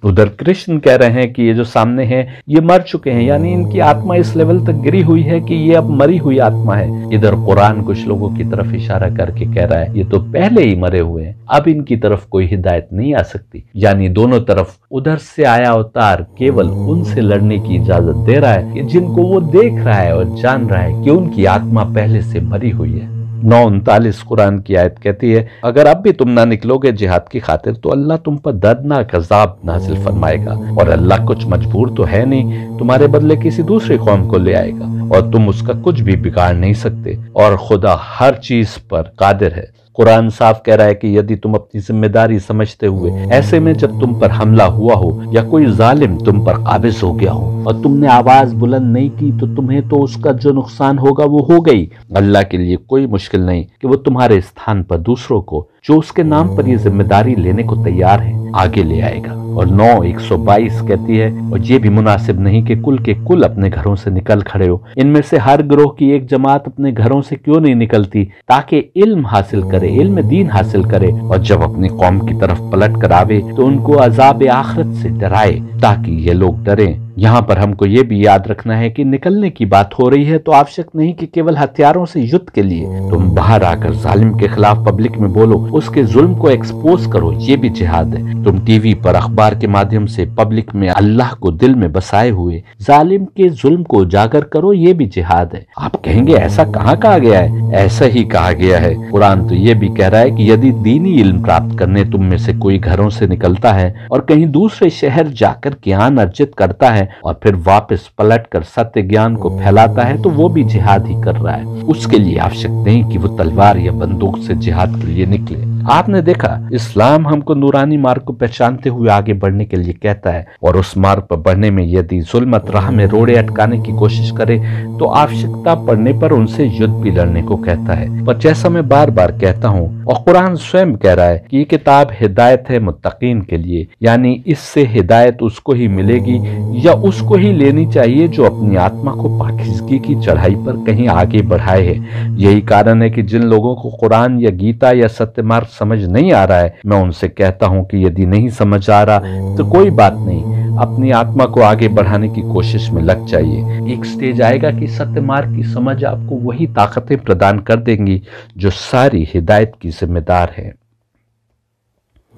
उधर कृष्ण कह रहे हैं कि ये जो सामने हैं ये मर चुके हैं, यानी इनकी आत्मा इस लेवल तक गिरी हुई है कि ये अब मरी हुई आत्मा है। इधर कुरान कुछ लोगों की तरफ इशारा करके कह रहा है ये तो पहले ही मरे हुए हैं, अब इनकी तरफ कोई हिदायत नहीं आ सकती। यानी दोनों तरफ उधर से आया अवतार केवल उनसे लड़ने की इजाजत दे रहा है कि जिनको वो देख रहा है और जान रहा है कि उनकी आत्मा पहले से मरी हुई है। 9:39 कुरान की आयत कहती है, अगर अब भी तुम ना निकलोगे जिहाद की खातिर तो अल्लाह तुम पर दर्दनाक अजाब नाजिल फरमाएगा, और अल्लाह कुछ मजबूर तो है नहीं, तुम्हारे बदले किसी दूसरी कौम को ले आएगा और तुम उसका कुछ भी बिगाड़ नहीं सकते, और खुदा हर चीज पर कादिर है। कुरान साफ कह रहा है कि यदि तुम अपनी जिम्मेदारी समझते हुए ऐसे में जब तुम पर हमला हुआ हो या कोई जालिम तुम पर काबिज हो गया हो और तुमने आवाज बुलंद नहीं की तो तुम्हें तो उसका जो नुकसान होगा वो हो गई। अल्लाह के लिए कोई मुश्किल नहीं कि वो तुम्हारे स्थान पर दूसरों को जो उसके नाम पर ये जिम्मेदारी लेने को तैयार है आगे ले आएगा। और 9:122 कहती है, और ये भी मुनासिब नहीं कि कुल के कुल अपने घरों से निकल खड़े हो। इनमें से हर गिरोह की एक जमात अपने घरों से क्यों नहीं निकलती ताकि इल्म हासिल करे, इल्म दीन हासिल करे, और जब अपनी कौम की तरफ पलट कर आवे तो उनको अजाब आखिरत से डराए ताकि ये लोग डरें। यहाँ पर हमको ये भी याद रखना है कि निकलने की बात हो रही है तो आवश्यक नहीं कि केवल हथियारों से युद्ध के लिए तुम बाहर आकर जालिम के खिलाफ पब्लिक में बोलो, उसके जुल्म को एक्सपोज करो, ये भी जिहाद है। तुम टीवी पर अखबार के माध्यम से पब्लिक में अल्लाह को दिल में बसाए हुए जालिम के जुल्म को उजागर करो, ये भी जिहाद है। आप कहेंगे ऐसा कहाँ कहा गया है? ऐसा ही कहा गया है। कुरान तो ये भी कह रहा है कि यदि दीनी इल्म प्राप्त करने तुम में से कोई घरों से निकलता है और कहीं दूसरे शहर जाकर ज्ञान अर्जित करता है और फिर वापस पलटकर सत्य ज्ञान को फैलाता है तो वो भी जिहाद ही कर रहा है। उसके लिए आवश्यक नहीं कि वो तलवार या बंदूक से जिहाद के लिए निकले। आपने देखा इस्लाम हमको नूरानी मार्ग को पहचानते हुए आगे बढ़ने के लिए कहता है, और उस मार्ग पर बढ़ने में यदि जुल्मत राह में रोड़े अटकाने की कोशिश करे तो आवश्यकता पड़ने पर उनसे युद्ध भी लड़ने को कहता है। पर जैसा मैं बार बार कहता हूँ और कुरान स्वयं कह रहा है कि ये किताब हिदायत है मुत्तकीन के लिए, यानी इससे हिदायत उसको ही मिलेगी या उसको ही लेनी चाहिए जो अपनी आत्मा को पाकीज़गी की चढ़ाई पर कहीं आगे बढ़ाए है। यही कारण है कि जिन लोगों को कुरान या गीता या सत्य मार्ग समझ नहीं आ रहा है, मैं उनसे कहता हूं कि यदि नहीं समझ आ रहा तो कोई बात नहीं, अपनी आत्मा को आगे बढ़ाने की कोशिश में लग जाइए। एक स्टेज आएगा कि सत्य मार्ग की समझ आपको वही ताकतें प्रदान कर देंगी जो सारी हिदायत की जिम्मेदार है।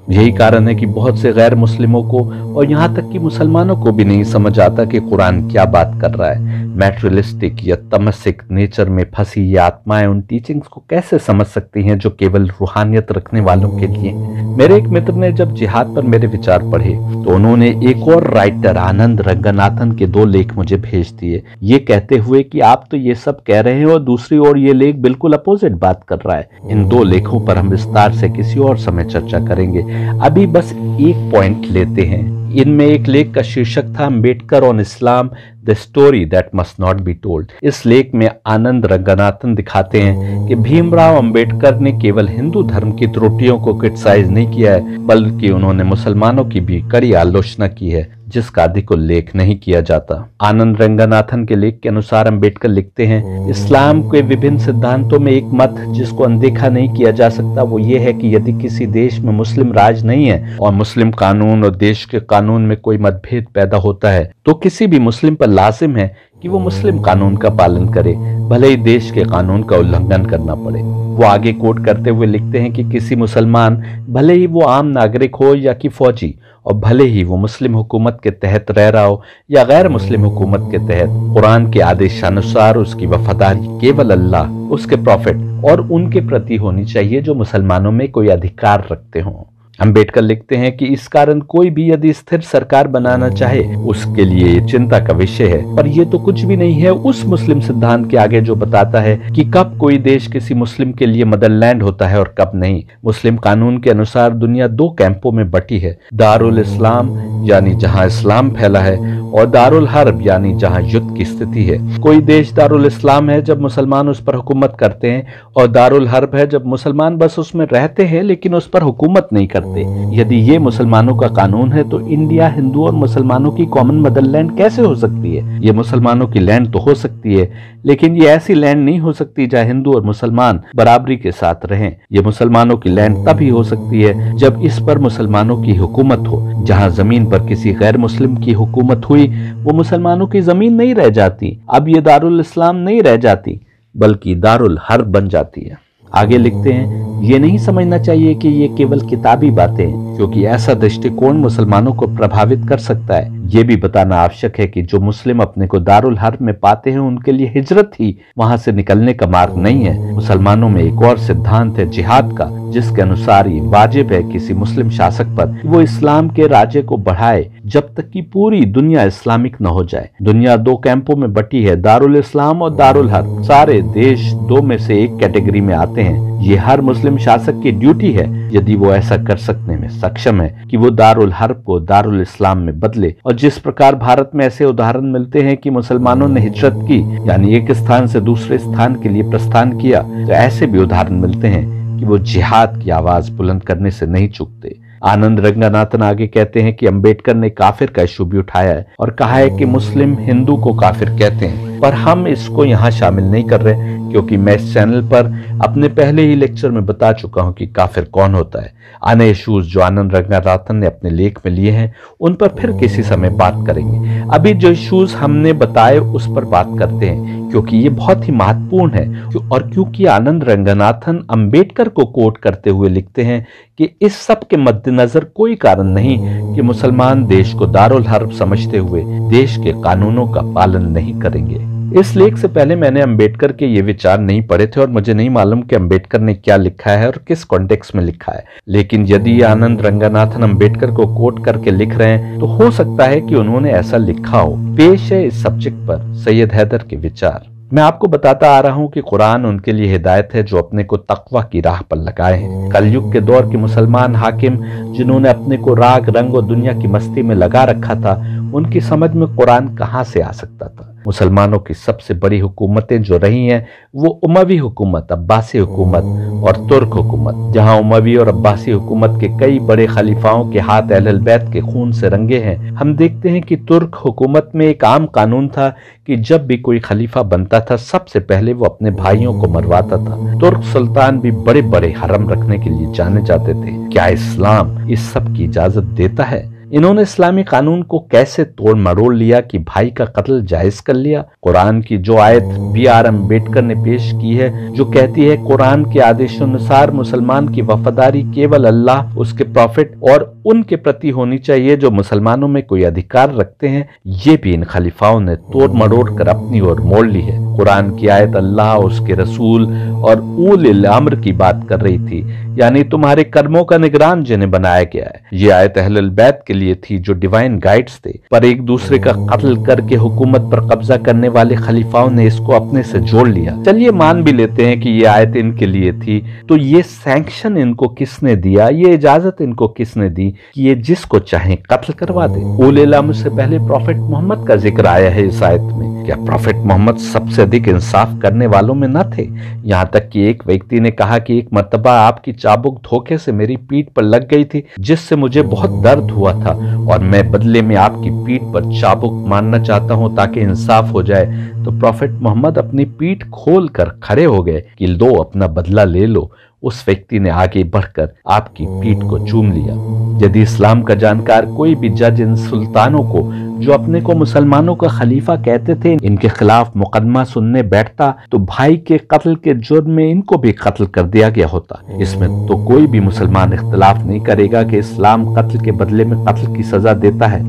यही कारण है कि बहुत से गैर मुस्लिमों को और यहाँ तक कि मुसलमानों को भी नहीं समझ आता कि कुरान क्या बात कर रहा है। मैटेरियलिस्टिक या तमसिक नेचर में फंसी ये आत्माएं उन टीचिंग्स को कैसे समझ सकती हैं जो केवल रूहानियत रखने वालों के लिए। मेरे एक मित्र ने जब जिहाद पर मेरे विचार पढ़े तो उन्होंने एक और राइटर आनंद रंगनाथन के 2 लेख मुझे भेज दिए, ये कहते हुए कि आप तो ये सब कह रहे हैं और दूसरी ओर ये लेख बिल्कुल अपोजिट बात कर रहा है। इन 2 लेखों पर हम विस्तार से किसी और समय चर्चा करेंगे, अभी बस एक पॉइंट लेते हैं। इनमें एक लेख का शीर्षक था Ambedkar on Islam, the story that must not be told. इस लेख में आनंद रंगनाथन दिखाते हैं कि भीमराव अंबेडकर ने केवल हिंदू धर्म की त्रुटियों को क्रिटिसाइज नहीं किया है, बल्कि उन्होंने मुसलमानों की भी कड़ी आलोचना की है। जिसका अधिक उल्लेख नहीं किया जाता। आनंद रंगनाथन के लेख के अनुसार अम्बेडकर लिखते हैं, इस्लाम के विभिन्न सिद्धांतों में एक मत जिसको अनदेखा नहीं किया जा सकता वो ये है कि यदि किसी देश में मुस्लिम राज नहीं है और मुस्लिम कानून और देश के कानून में कोई मतभेद पैदा होता है तो किसी भी मुस्लिम पर लाजिम है कि वो मुस्लिम कानून का पालन करे, भले ही देश के कानून का उल्लंघन करना पड़े। वो आगे कोट करते हुए लिखते हैं कि किसी मुसलमान, भले ही वो आम नागरिक हो या कि फौजी, और भले ही वो मुस्लिम हुकूमत के तहत रह रहा हो या गैर मुस्लिम हुकूमत के तहत, कुरान के आदेशानुसार उसकी वफादारी केवल अल्लाह, उसके प्रॉफिट और उनके प्रति होनी चाहिए जो मुसलमानों में कोई अधिकार रखते हों। अम्बेडकर लिखते हैं कि इस कारण कोई भी यदि स्थिर सरकार बनाना चाहे उसके लिए ये चिंता का विषय है, पर यह तो कुछ भी नहीं है उस मुस्लिम सिद्धांत के आगे जो बताता है कि कब कोई देश किसी मुस्लिम के लिए मदरलैंड होता है और कब नहीं। मुस्लिम कानून के अनुसार दुनिया दो कैंपों में बटी है, दारुल इस्लाम यानी जहां इस्लाम फैला है और दारुल हर्ब यानी जहां युद्ध की स्थिति है। कोई देश दारुल इस्लाम है जब मुसलमान उस पर हुकूमत करते हैं और दारुल हर्ब है जब मुसलमान बस उसमें रहते हैं लेकिन उस पर हुकूमत नहीं करते। यदि ये मुसलमानों का कानून है तो इंडिया हिंदू और मुसलमानों की कॉमन मदरलैंड कैसे हो सकती है? ये मुसलमानों की लैंड तो हो सकती है लेकिन ये ऐसी लैंड नहीं हो सकती जहां हिंदू और मुसलमान बराबरी के साथ रहें। ये मुसलमानों की लैंड तभी हो सकती है जब इस पर मुसलमानों की हुकूमत हो। जहां जमीन पर किसी गैर मुस्लिम की हुकूमत हुई वो मुसलमानों की जमीन नहीं रह जाती, अब ये दारुल इस्लाम नहीं रह जाती बल्कि दारुल हर्ब बन जाती है। आगे लिखते हैं, ये नहीं समझना चाहिए कि ये केवल किताबी बातें हैं क्योंकि ऐसा दृष्टिकोण मुसलमानों को प्रभावित कर सकता है। ये भी बताना आवश्यक है कि जो मुस्लिम अपने को दारुल हर्ब में पाते हैं उनके लिए हिजरत ही वहां से निकलने का मार्ग नहीं है। मुसलमानों में एक और सिद्धांत है जिहाद का, जिसके अनुसार ये वाजिब है किसी मुस्लिम शासक पर वो इस्लाम के राज्य को बढ़ाए जब तक कि पूरी दुनिया इस्लामिक न हो जाए। दुनिया दो कैंपों में बटी है, दारुल इस्लाम और दारुल हर्ब। सारे देश दो में से एक कैटेगरी में आते हैं। ये हर मुस्लिम शासक की ड्यूटी है, यदि वो ऐसा कर सकने में सक्षम है, कि वो दारुल हर्ब को दारुल इस्लाम में बदले। और जिस प्रकार भारत में ऐसे उदाहरण मिलते हैं कि मुसलमानों ने हिजरत की यानी एक स्थान से दूसरे स्थान के लिए प्रस्थान किया, तो ऐसे भी उदाहरण मिलते हैं कि वो जिहाद की आवाज बुलंद करने से नहीं चूकते। आनंद रंगनाथन आगे कहते हैं कि अंबेडकर ने काफिर का इशू भी उठाया है और कहा है कि मुस्लिम हिंदू को काफिर कहते हैं, पर हम इसको यहाँ शामिल नहीं कर रहे क्योंकि मैं इस चैनल पर अपने पहले ही लेक्चर में बता चुका हूँ कि काफिर कौन होता है। अन्य इशूज जो आनंद रंगनाथन ने अपने लेख में लिए हैं उन पर फिर किसी समय बात करेंगे। अभी जो इशूज हमने बताए उस पर बात करते हैं क्योंकि ये बहुत ही महत्वपूर्ण है और क्योंकि आनंद रंगनाथन अंबेडकर को कोट करते हुए लिखते हैं कि इस सब के मद्देनजर कोई कारण नहीं कि मुसलमान देश को दारुल हर्ब समझते हुए देश के कानूनों का पालन नहीं करेंगे। इस लेख से पहले मैंने अंबेडकर के ये विचार नहीं पढ़े थे और मुझे नहीं मालूम कि अंबेडकर ने क्या लिखा है और किस कॉन्टेक्स्ट में लिखा है, लेकिन यदि आनंद रंगनाथन अंबेडकर को कोट करके लिख रहे हैं तो हो सकता है कि उन्होंने ऐसा लिखा हो। पेश है इस सब्जेक्ट पर सैयद हैदर के विचार। मैं आपको बताता आ रहा हूँ कि कुरान उनके लिए हिदायत है जो अपने को तकवा की राह पर लगाए हैं। कलयुग के दौर के मुसलमान हाकिम जिन्होंने अपने को राग रंग और दुनिया की मस्ती में लगा रखा था, उनकी समझ में कुरान कहाँ से आ सकता था। मुसलमानों की सबसे बड़ी हुकूमतें जो रही हैं वो उमवी हुकूमत, अब्बासी हुकूमत और तुर्क हुकूमत। जहां उमवी और अब्बासी हुकूमत के कई बड़े खलीफाओं के हाथ अहल बैत के खून से रंगे हैं। हम देखते हैं कि तुर्क हुकूमत में एक आम कानून था कि जब भी कोई खलीफा बनता था सबसे पहले वो अपने भाइयों को मरवाता था। तुर्क सुल्तान भी बड़े बड़े हरम रखने के लिए जाने जाते थे। क्या इस्लाम इस सब की इजाजत देता है? इन्होंने इस्लामी कानून को कैसे तोड़ मरोड़ लिया कि भाई का कत्ल जायज कर लिया। कुरान की जो आयत B.R. अम्बेडकर ने पेश की है जो कहती है कुरान के आदेशानुसार मुसलमान की वफादारी केवल अल्लाह, उसके प्रॉफिट और उनके प्रति होनी चाहिए जो मुसलमानों में कोई अधिकार रखते हैं, ये भी इन खलीफाओं ने तोड़ मरोड़ कर अपनी ओर मोड़ ली है। कुरान की आयत अल्लाह, उसके रसूल और उल अम्र की बात कर रही थी, यानी तुम्हारे कर्मों का निगरान जिन्हें बनाया गया है। ये आयत अहलुल बैत के लिए थी जो डिवाइन गाइड्स थे, पर एक दूसरे का कत्ल करके हुकूमत पर कब्जा करने वाले खलीफाओं ने इसको अपने से जोड़ लिया। चलिए मान भी लेते हैं कि ये आयत इनके लिए थी, तो ये सैंक्शन इनको किसने दिया, ये इजाजत इनको किसने दी कि ये जिसको चाहे कत्ल करवा दे। उल अम्र से पहले प्रॉफिट मोहम्मद का जिक्र आया है इस आयत में। क्या प्रॉफेट मोहम्मद सबसे अधिक इंसाफ करने वालों में न थे? यहाँ तक कि एक व्यक्ति ने कहा कि एक मर्तबा आपकी चाबुक धोखे से मेरी पीठ पर लग गई थी, जिससे मुझे बहुत दर्द हुआ था और मैं बदले में आपकी पीठ पर चाबुक मारना चाहता हूँ ताकि इंसाफ हो जाए। तो प्रॉफेट मोहम्मद अपनी पीठ खोल कर खड़े हो गए कि लो अपना बदला ले लो। उस व्यक्ति ने आगे बढ़कर आपकी पीठ को चूम लिया। यदि इस्लाम का जानकार कोई भी जज इन सुल्तानों को, जो अपने को मुसलमानों का खलीफा कहते थे, इनके खिलाफ मुकदमा सुनने बैठता तो भाई के कत्ल के जुर्म में इनको भी कत्ल कर दिया गया होता। इसमें तो कोई भी मुसलमान इख्तिलाफ नहीं करेगा कि इस्लाम कत्ल के बदले में कत्ल की सजा देता है।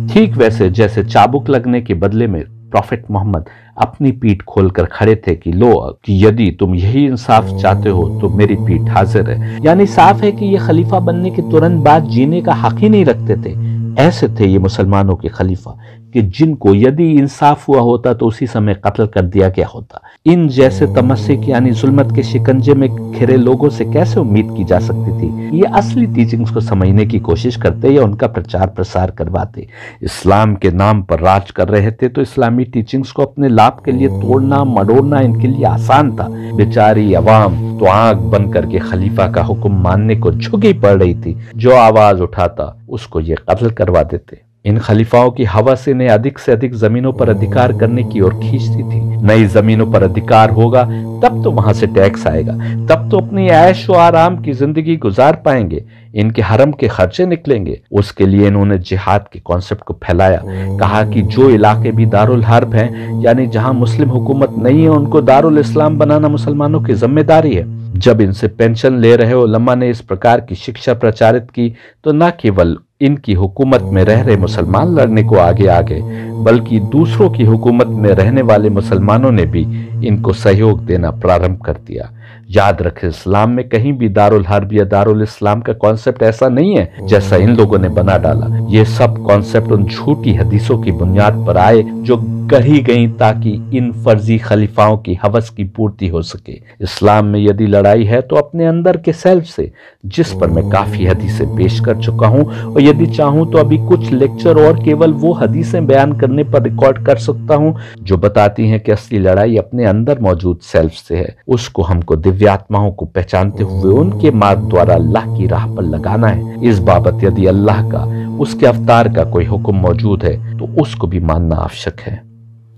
ठीक वैसे जैसे चाबुक लगने के बदले में प्रॉफेट मोहम्मद अपनी पीठ खोलकर खड़े थे कि लो कि यदि तुम यही इंसाफ चाहते हो तो मेरी पीठ हाजिर है। यानी साफ है कि ये खलीफा बनने के तुरंत बाद जीने का हक ही नहीं रखते थे। ऐसे थे ये मुसलमानों के खलीफा कि जिनको यदि इंसाफ हुआ होता तो उसी समय कत्ल कर दिया गया होता। इन जैसे तमस्सिक यानी जुल्मत के शिकंजे में घिरे लोगों से कैसे उम्मीद की जा सकती थी ये असली टीचिंग्स को समझने की कोशिश करते या उनका प्रचार प्रसार करवाते। इस्लाम के नाम पर राज कर रहे थे तो इस्लामी टीचिंग्स को अपने लाभ के लिए तोड़ना मड़ोड़ना इनके लिए आसान था। बेचारी अवाम तो आंख बंद करके खलीफा का हुक्म मानने को झुकी पड़ रही थी। जो आवाज उठाता उसको ये कत्ल करवा देते। इन खलीफाओं की हवस इन्हें अधिक से अधिक जमीनों पर अधिकार करने की ओर खींचती थी। नई जमीनों पर अधिकार होगा तब तो वहां से टैक्स आएगा, तब तो अपनी ऐश व आराम की जिंदगी गुजार पाएंगे, इनके हरम के खर्चे निकलेंगे। उसके लिए इन्होंने जिहाद के कॉन्सेप्ट को फैलाया। कहा कि जो इलाके भी दारुल हर्ब हैं, यानी जहां मुस्लिम हुकूमत नहीं है, उनको दारुल इस्लाम बनाना मुसलमानों की जिम्मेदारी है। जब इनसे पेंशन ले रहे उलमा ने इस प्रकार की शिक्षा प्रचारित की तो न केवल इनकी हुकूमत में रह रहे मुसलमान लड़ने को आगे आ गए, बल्कि दूसरों की हुकूमत में रहने वाले मुसलमानों ने भी इनको सहयोग देना प्रारंभ कर दिया। याद रखें, इस्लाम में कहीं भी दारुल हर्ब या दारुल इस्लाम का कॉन्सेप्ट ऐसा नहीं है जैसा इन लोगों ने बना डाला। ये सब कॉन्सेप्ट उन झूठी हदीसों की बुनियाद पर आए जो गढ़ी गई ताकि इन फर्जी खलीफाओं की हवस की पूर्ति हो सके। इस्लाम में यदि लड़ाई है तो अपने अंदर के सेल्फ से, जिस पर मैं काफी हदीसें पेश कर चुका हूं और यदि चाहूं तो अभी कुछ लेक्चर और केवल वो हदीसें बयान करने पर रिकॉर्ड कर सकता हूं जो बताती हैं कि असली लड़ाई अपने अंदर मौजूद सेल्फ से है। उसको हमको दिव्यात्माओं को पहचानते हुए उनके मार्ग द्वारा अल्लाह की राह पर लगाना है। इस बाबत यदि अल्लाह का, उसके अवतार का कोई हुक्म मौजूद है तो उसको भी मानना आवश्यक है।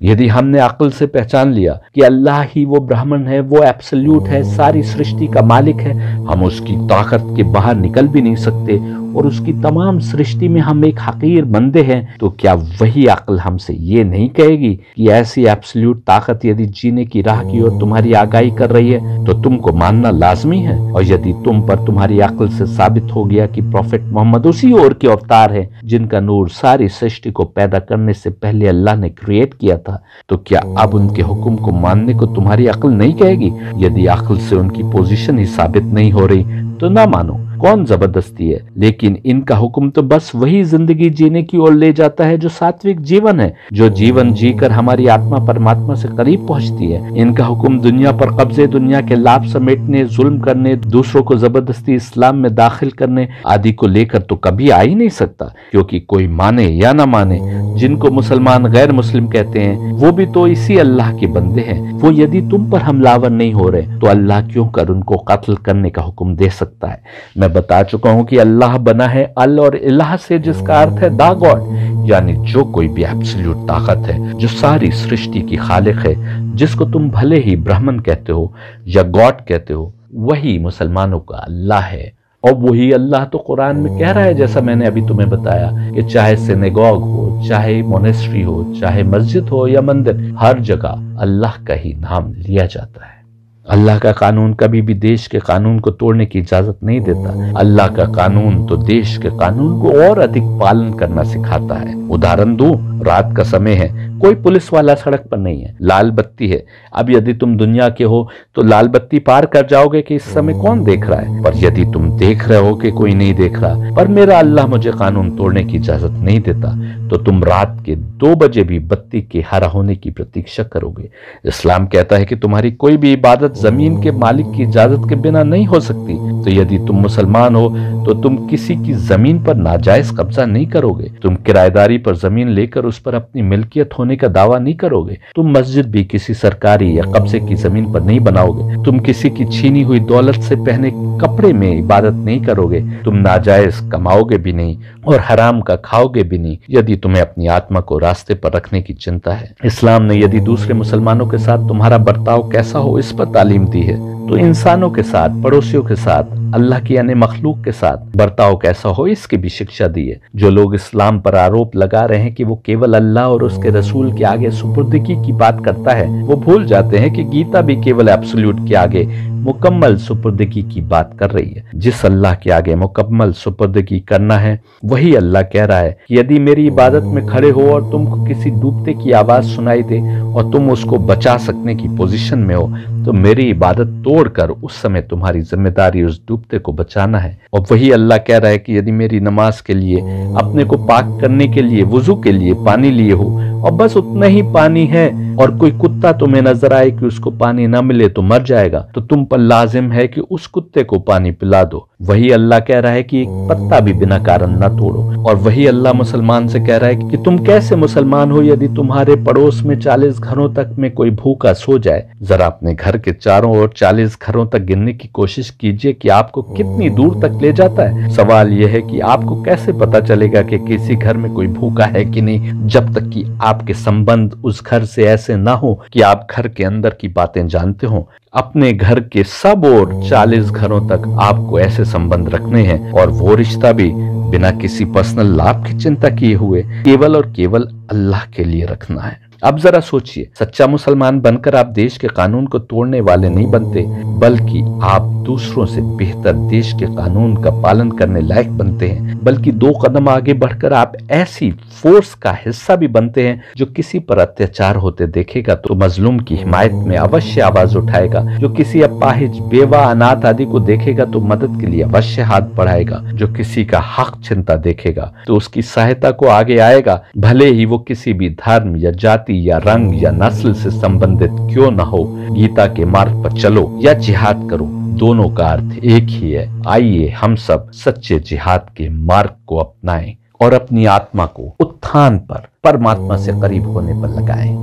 यदि हमने अक्ल से पहचान लिया कि अल्लाह ही वो ब्राह्मण है, वो एब्सोल्यूट है, सारी सृष्टि का मालिक है, हम उसकी ताकत के बाहर निकल भी नहीं सकते और उसकी तमाम सृष्टि में हम एक हकीर बंदे हैं, तो क्या वही अक्ल हमसे ये नहीं कहेगी कि ऐसी एब्सोल्यूट ताकत यदि जीने की राह की ओर तुम्हारी आगाही कर रही है तो तुमको मानना लाजमी है। और यदि तुम पर तुम्हारी अक्ल से साबित हो गया कि प्रॉफेट मोहम्मद उसी ओर के अवतार है जिनका नूर सारी सृष्टि को पैदा करने से पहले अल्लाह ने क्रिएट किया था, तो क्या अब उनके हुक्म को मानने को तुम्हारी अक्ल नहीं कहेगी? यदि अक्ल से उनकी पोजीशन ही साबित नहीं हो रही तो ना मानो, कौन जबरदस्ती है। लेकिन इनका हुक्म तो बस वही जिंदगी जीने की ओर ले जाता है जो सात्विक जीवन है, जो जीवन जीकर हमारी आत्मा परमात्मा से करीब पहुंचती है। इनका हुक्म दुनिया पर कब्जे, दुनिया के लाभ समेटने, जुल्म करने, दूसरों को जबरदस्ती इस्लाम में दाखिल करने आदि को लेकर तो कभी आ ही नहीं सकता, क्योंकि कोई माने या ना माने, जिनको मुसलमान गैर मुस्लिम कहते हैं वो भी तो इसी अल्लाह के बंदे हैं। वो यदि तुम पर हमलावर नहीं हो रहे तो अल्लाह क्यों कर उनको कत्ल करने का हुक्म दे सकता है। मैं बता चुका हूं कि अल्लाह बना है अल और इलाह से, जिसका अर्थ है दा गॉड, यानी जो कोई भी एब्सोल्यूट ताकत है जो सारी सृष्टि की खालिक है, जिसको तुम भले ही ब्राह्मण कहते हो या गॉड कहते हो, वही मुसलमानों का अल्लाह है। और वही अल्लाह तो कुरान में कह रहा है, जैसा मैंने अभी तुम्हें बताया, कि चाहे सिनेगॉग हो, चाहे मोनेस्ट्री हो, चाहे मस्जिद हो या मंदिर, हर जगह अल्लाह का ही नाम लिया जाता है। अल्लाह का कानून कभी भी देश के कानून को तोड़ने की इजाजत नहीं देता। अल्लाह का कानून तो देश के कानून को और अधिक पालन करना सिखाता है। उदाहरण दूं, रात का समय है, कोई पुलिस वाला सड़क पर नहीं है, लाल बत्ती है। अब यदि तुम दुनिया के हो तो लाल बत्ती पार कर जाओगे कि इस समय कौन देख रहा है, पर यदि तुम देख रहे हो कि कोई नहीं देख रहा, पर मेरा अल्लाह मुझे कानून तोड़ने की इजाजत नहीं देता, तो तुम रात के 2 बजे भी बत्ती के हरा होने की प्रतीक्षा करोगे। इस्लाम कहता है कि तुम्हारी कोई भी इबादत जमीन के मालिक की इजाजत के बिना नहीं हो सकती। तो यदि तुम मुसलमान हो तो तुम किसी की जमीन पर नाजायज कब्जा नहीं करोगे। तुम किराएदारी पर जमीन लेकर उस पर अपनी मिल्कियत होने होने का दावा नहीं करोगे। तुम मस्जिद भी किसी सरकारी या कब्जे की जमीन पर नहीं बनाओगे। तुम किसी की छीनी हुई दौलत से पहने कपड़े में इबादत नहीं करोगे। तुम नाजायज कमाओगे भी नहीं और हराम का खाओगे भी नहीं, यदि तुम्हें अपनी आत्मा को रास्ते पर रखने की चिंता है। इस्लाम ने यदि दूसरे मुसलमानों के साथ तुम्हारा बर्ताव कैसा हो इस पर तालीम दी है, तो इंसानों के साथ, पड़ोसियों के साथ, अल्लाह की यानी मखलूक के साथ बर्ताव कैसा हो इसकी भी शिक्षा दी है। जो लोग इस्लाम पर आरोप लगा रहे हैं कि वो केवल अल्लाह और उसके रसूल के आगे सुपुर्दगी की बात करता है, वो भूल जाते हैं कि गीता भी केवल एब्सोल्यूट के आगे मुकम्मल सुपुर्दगी की बात कर रही है। जिस अल्लाह के आगे मुकम्मल सुपुर्दगी करना है, वही अल्लाह कह रहा है कि यदि मेरी इबादत में खड़े हो और तुमको किसी डूबते की आवाज सुनाई दे और तुम उसको बचा सकने की पोजीशन में हो, तो मेरी इबादत तोड़कर उस समय तुम्हारी जिम्मेदारी उस डूबते को बचाना है। और वही अल्लाह कह रहा है कि यदि मेरी नमाज के लिए, अपने को पाक करने के लिए, वुजू के लिए पानी लिए हो और बस उतना ही पानी है और कोई कुत्ता तुम्हें नजर आए कि उसको पानी ना मिले तो मर जाएगा, तो तुम पर लाजिम है कि उस कुत्ते को पानी पिला दो। वही अल्लाह कह रहा है कि एक पत्ता भी बिना कारण न तोड़ो। और वही अल्लाह मुसलमान से कह रहा है कि तुम कैसे मुसलमान हो यदि तुम्हारे पड़ोस में 40 घरों तक में कोई भूखा सो जाए। जरा अपने घर के चारों ओर 40 घरों तक गिनने की कोशिश कीजिए कि आपको कितनी दूर तक ले जाता है। सवाल यह है कि आपको कैसे पता चलेगा कि किसी घर में कोई भूखा है कि नहीं, जब तक कि आपके संबंध उस घर से ऐसे ना हो कि आप घर के अंदर की बातें जानते हो। अपने घर के सब और 40 घरों तक आपको ऐसे संबंध रखने हैं और वो रिश्ता भी बिना किसी पर्सनल लाभ की चिंता किए हुए केवल और केवल अल्लाह के लिए रखना है। अब जरा सोचिए, सच्चा मुसलमान बनकर आप देश के कानून को तोड़ने वाले नहीं बनते, बल्कि आप दूसरों से बेहतर देश के कानून का पालन करने लायक बनते हैं। बल्कि 2 कदम आगे बढ़कर आप ऐसी फोर्स का हिस्सा भी बनते हैं जो किसी पर अत्याचार होते देखेगा तो मजलूम की हिमायत में अवश्य आवाज उठाएगा, जो किसी अपाहिज, बेवा, अनाथ आदि को देखेगा तो मदद के लिए अवश्य हाथ बढ़ाएगा, जो किसी का हक चिंता देखेगा तो उसकी सहायता को आगे आएगा, भले ही वो किसी भी धर्म या जाति या रंग या नस्ल से संबंधित क्यों न हो। गीता के मार्ग पर चलो या जिहाद करो, दोनों का अर्थ एक ही है। आइए हम सब सच्चे जिहाद के मार्ग को अपनाएं और अपनी आत्मा को उत्थान पर, परमात्मा से करीब होने पर लगाएं।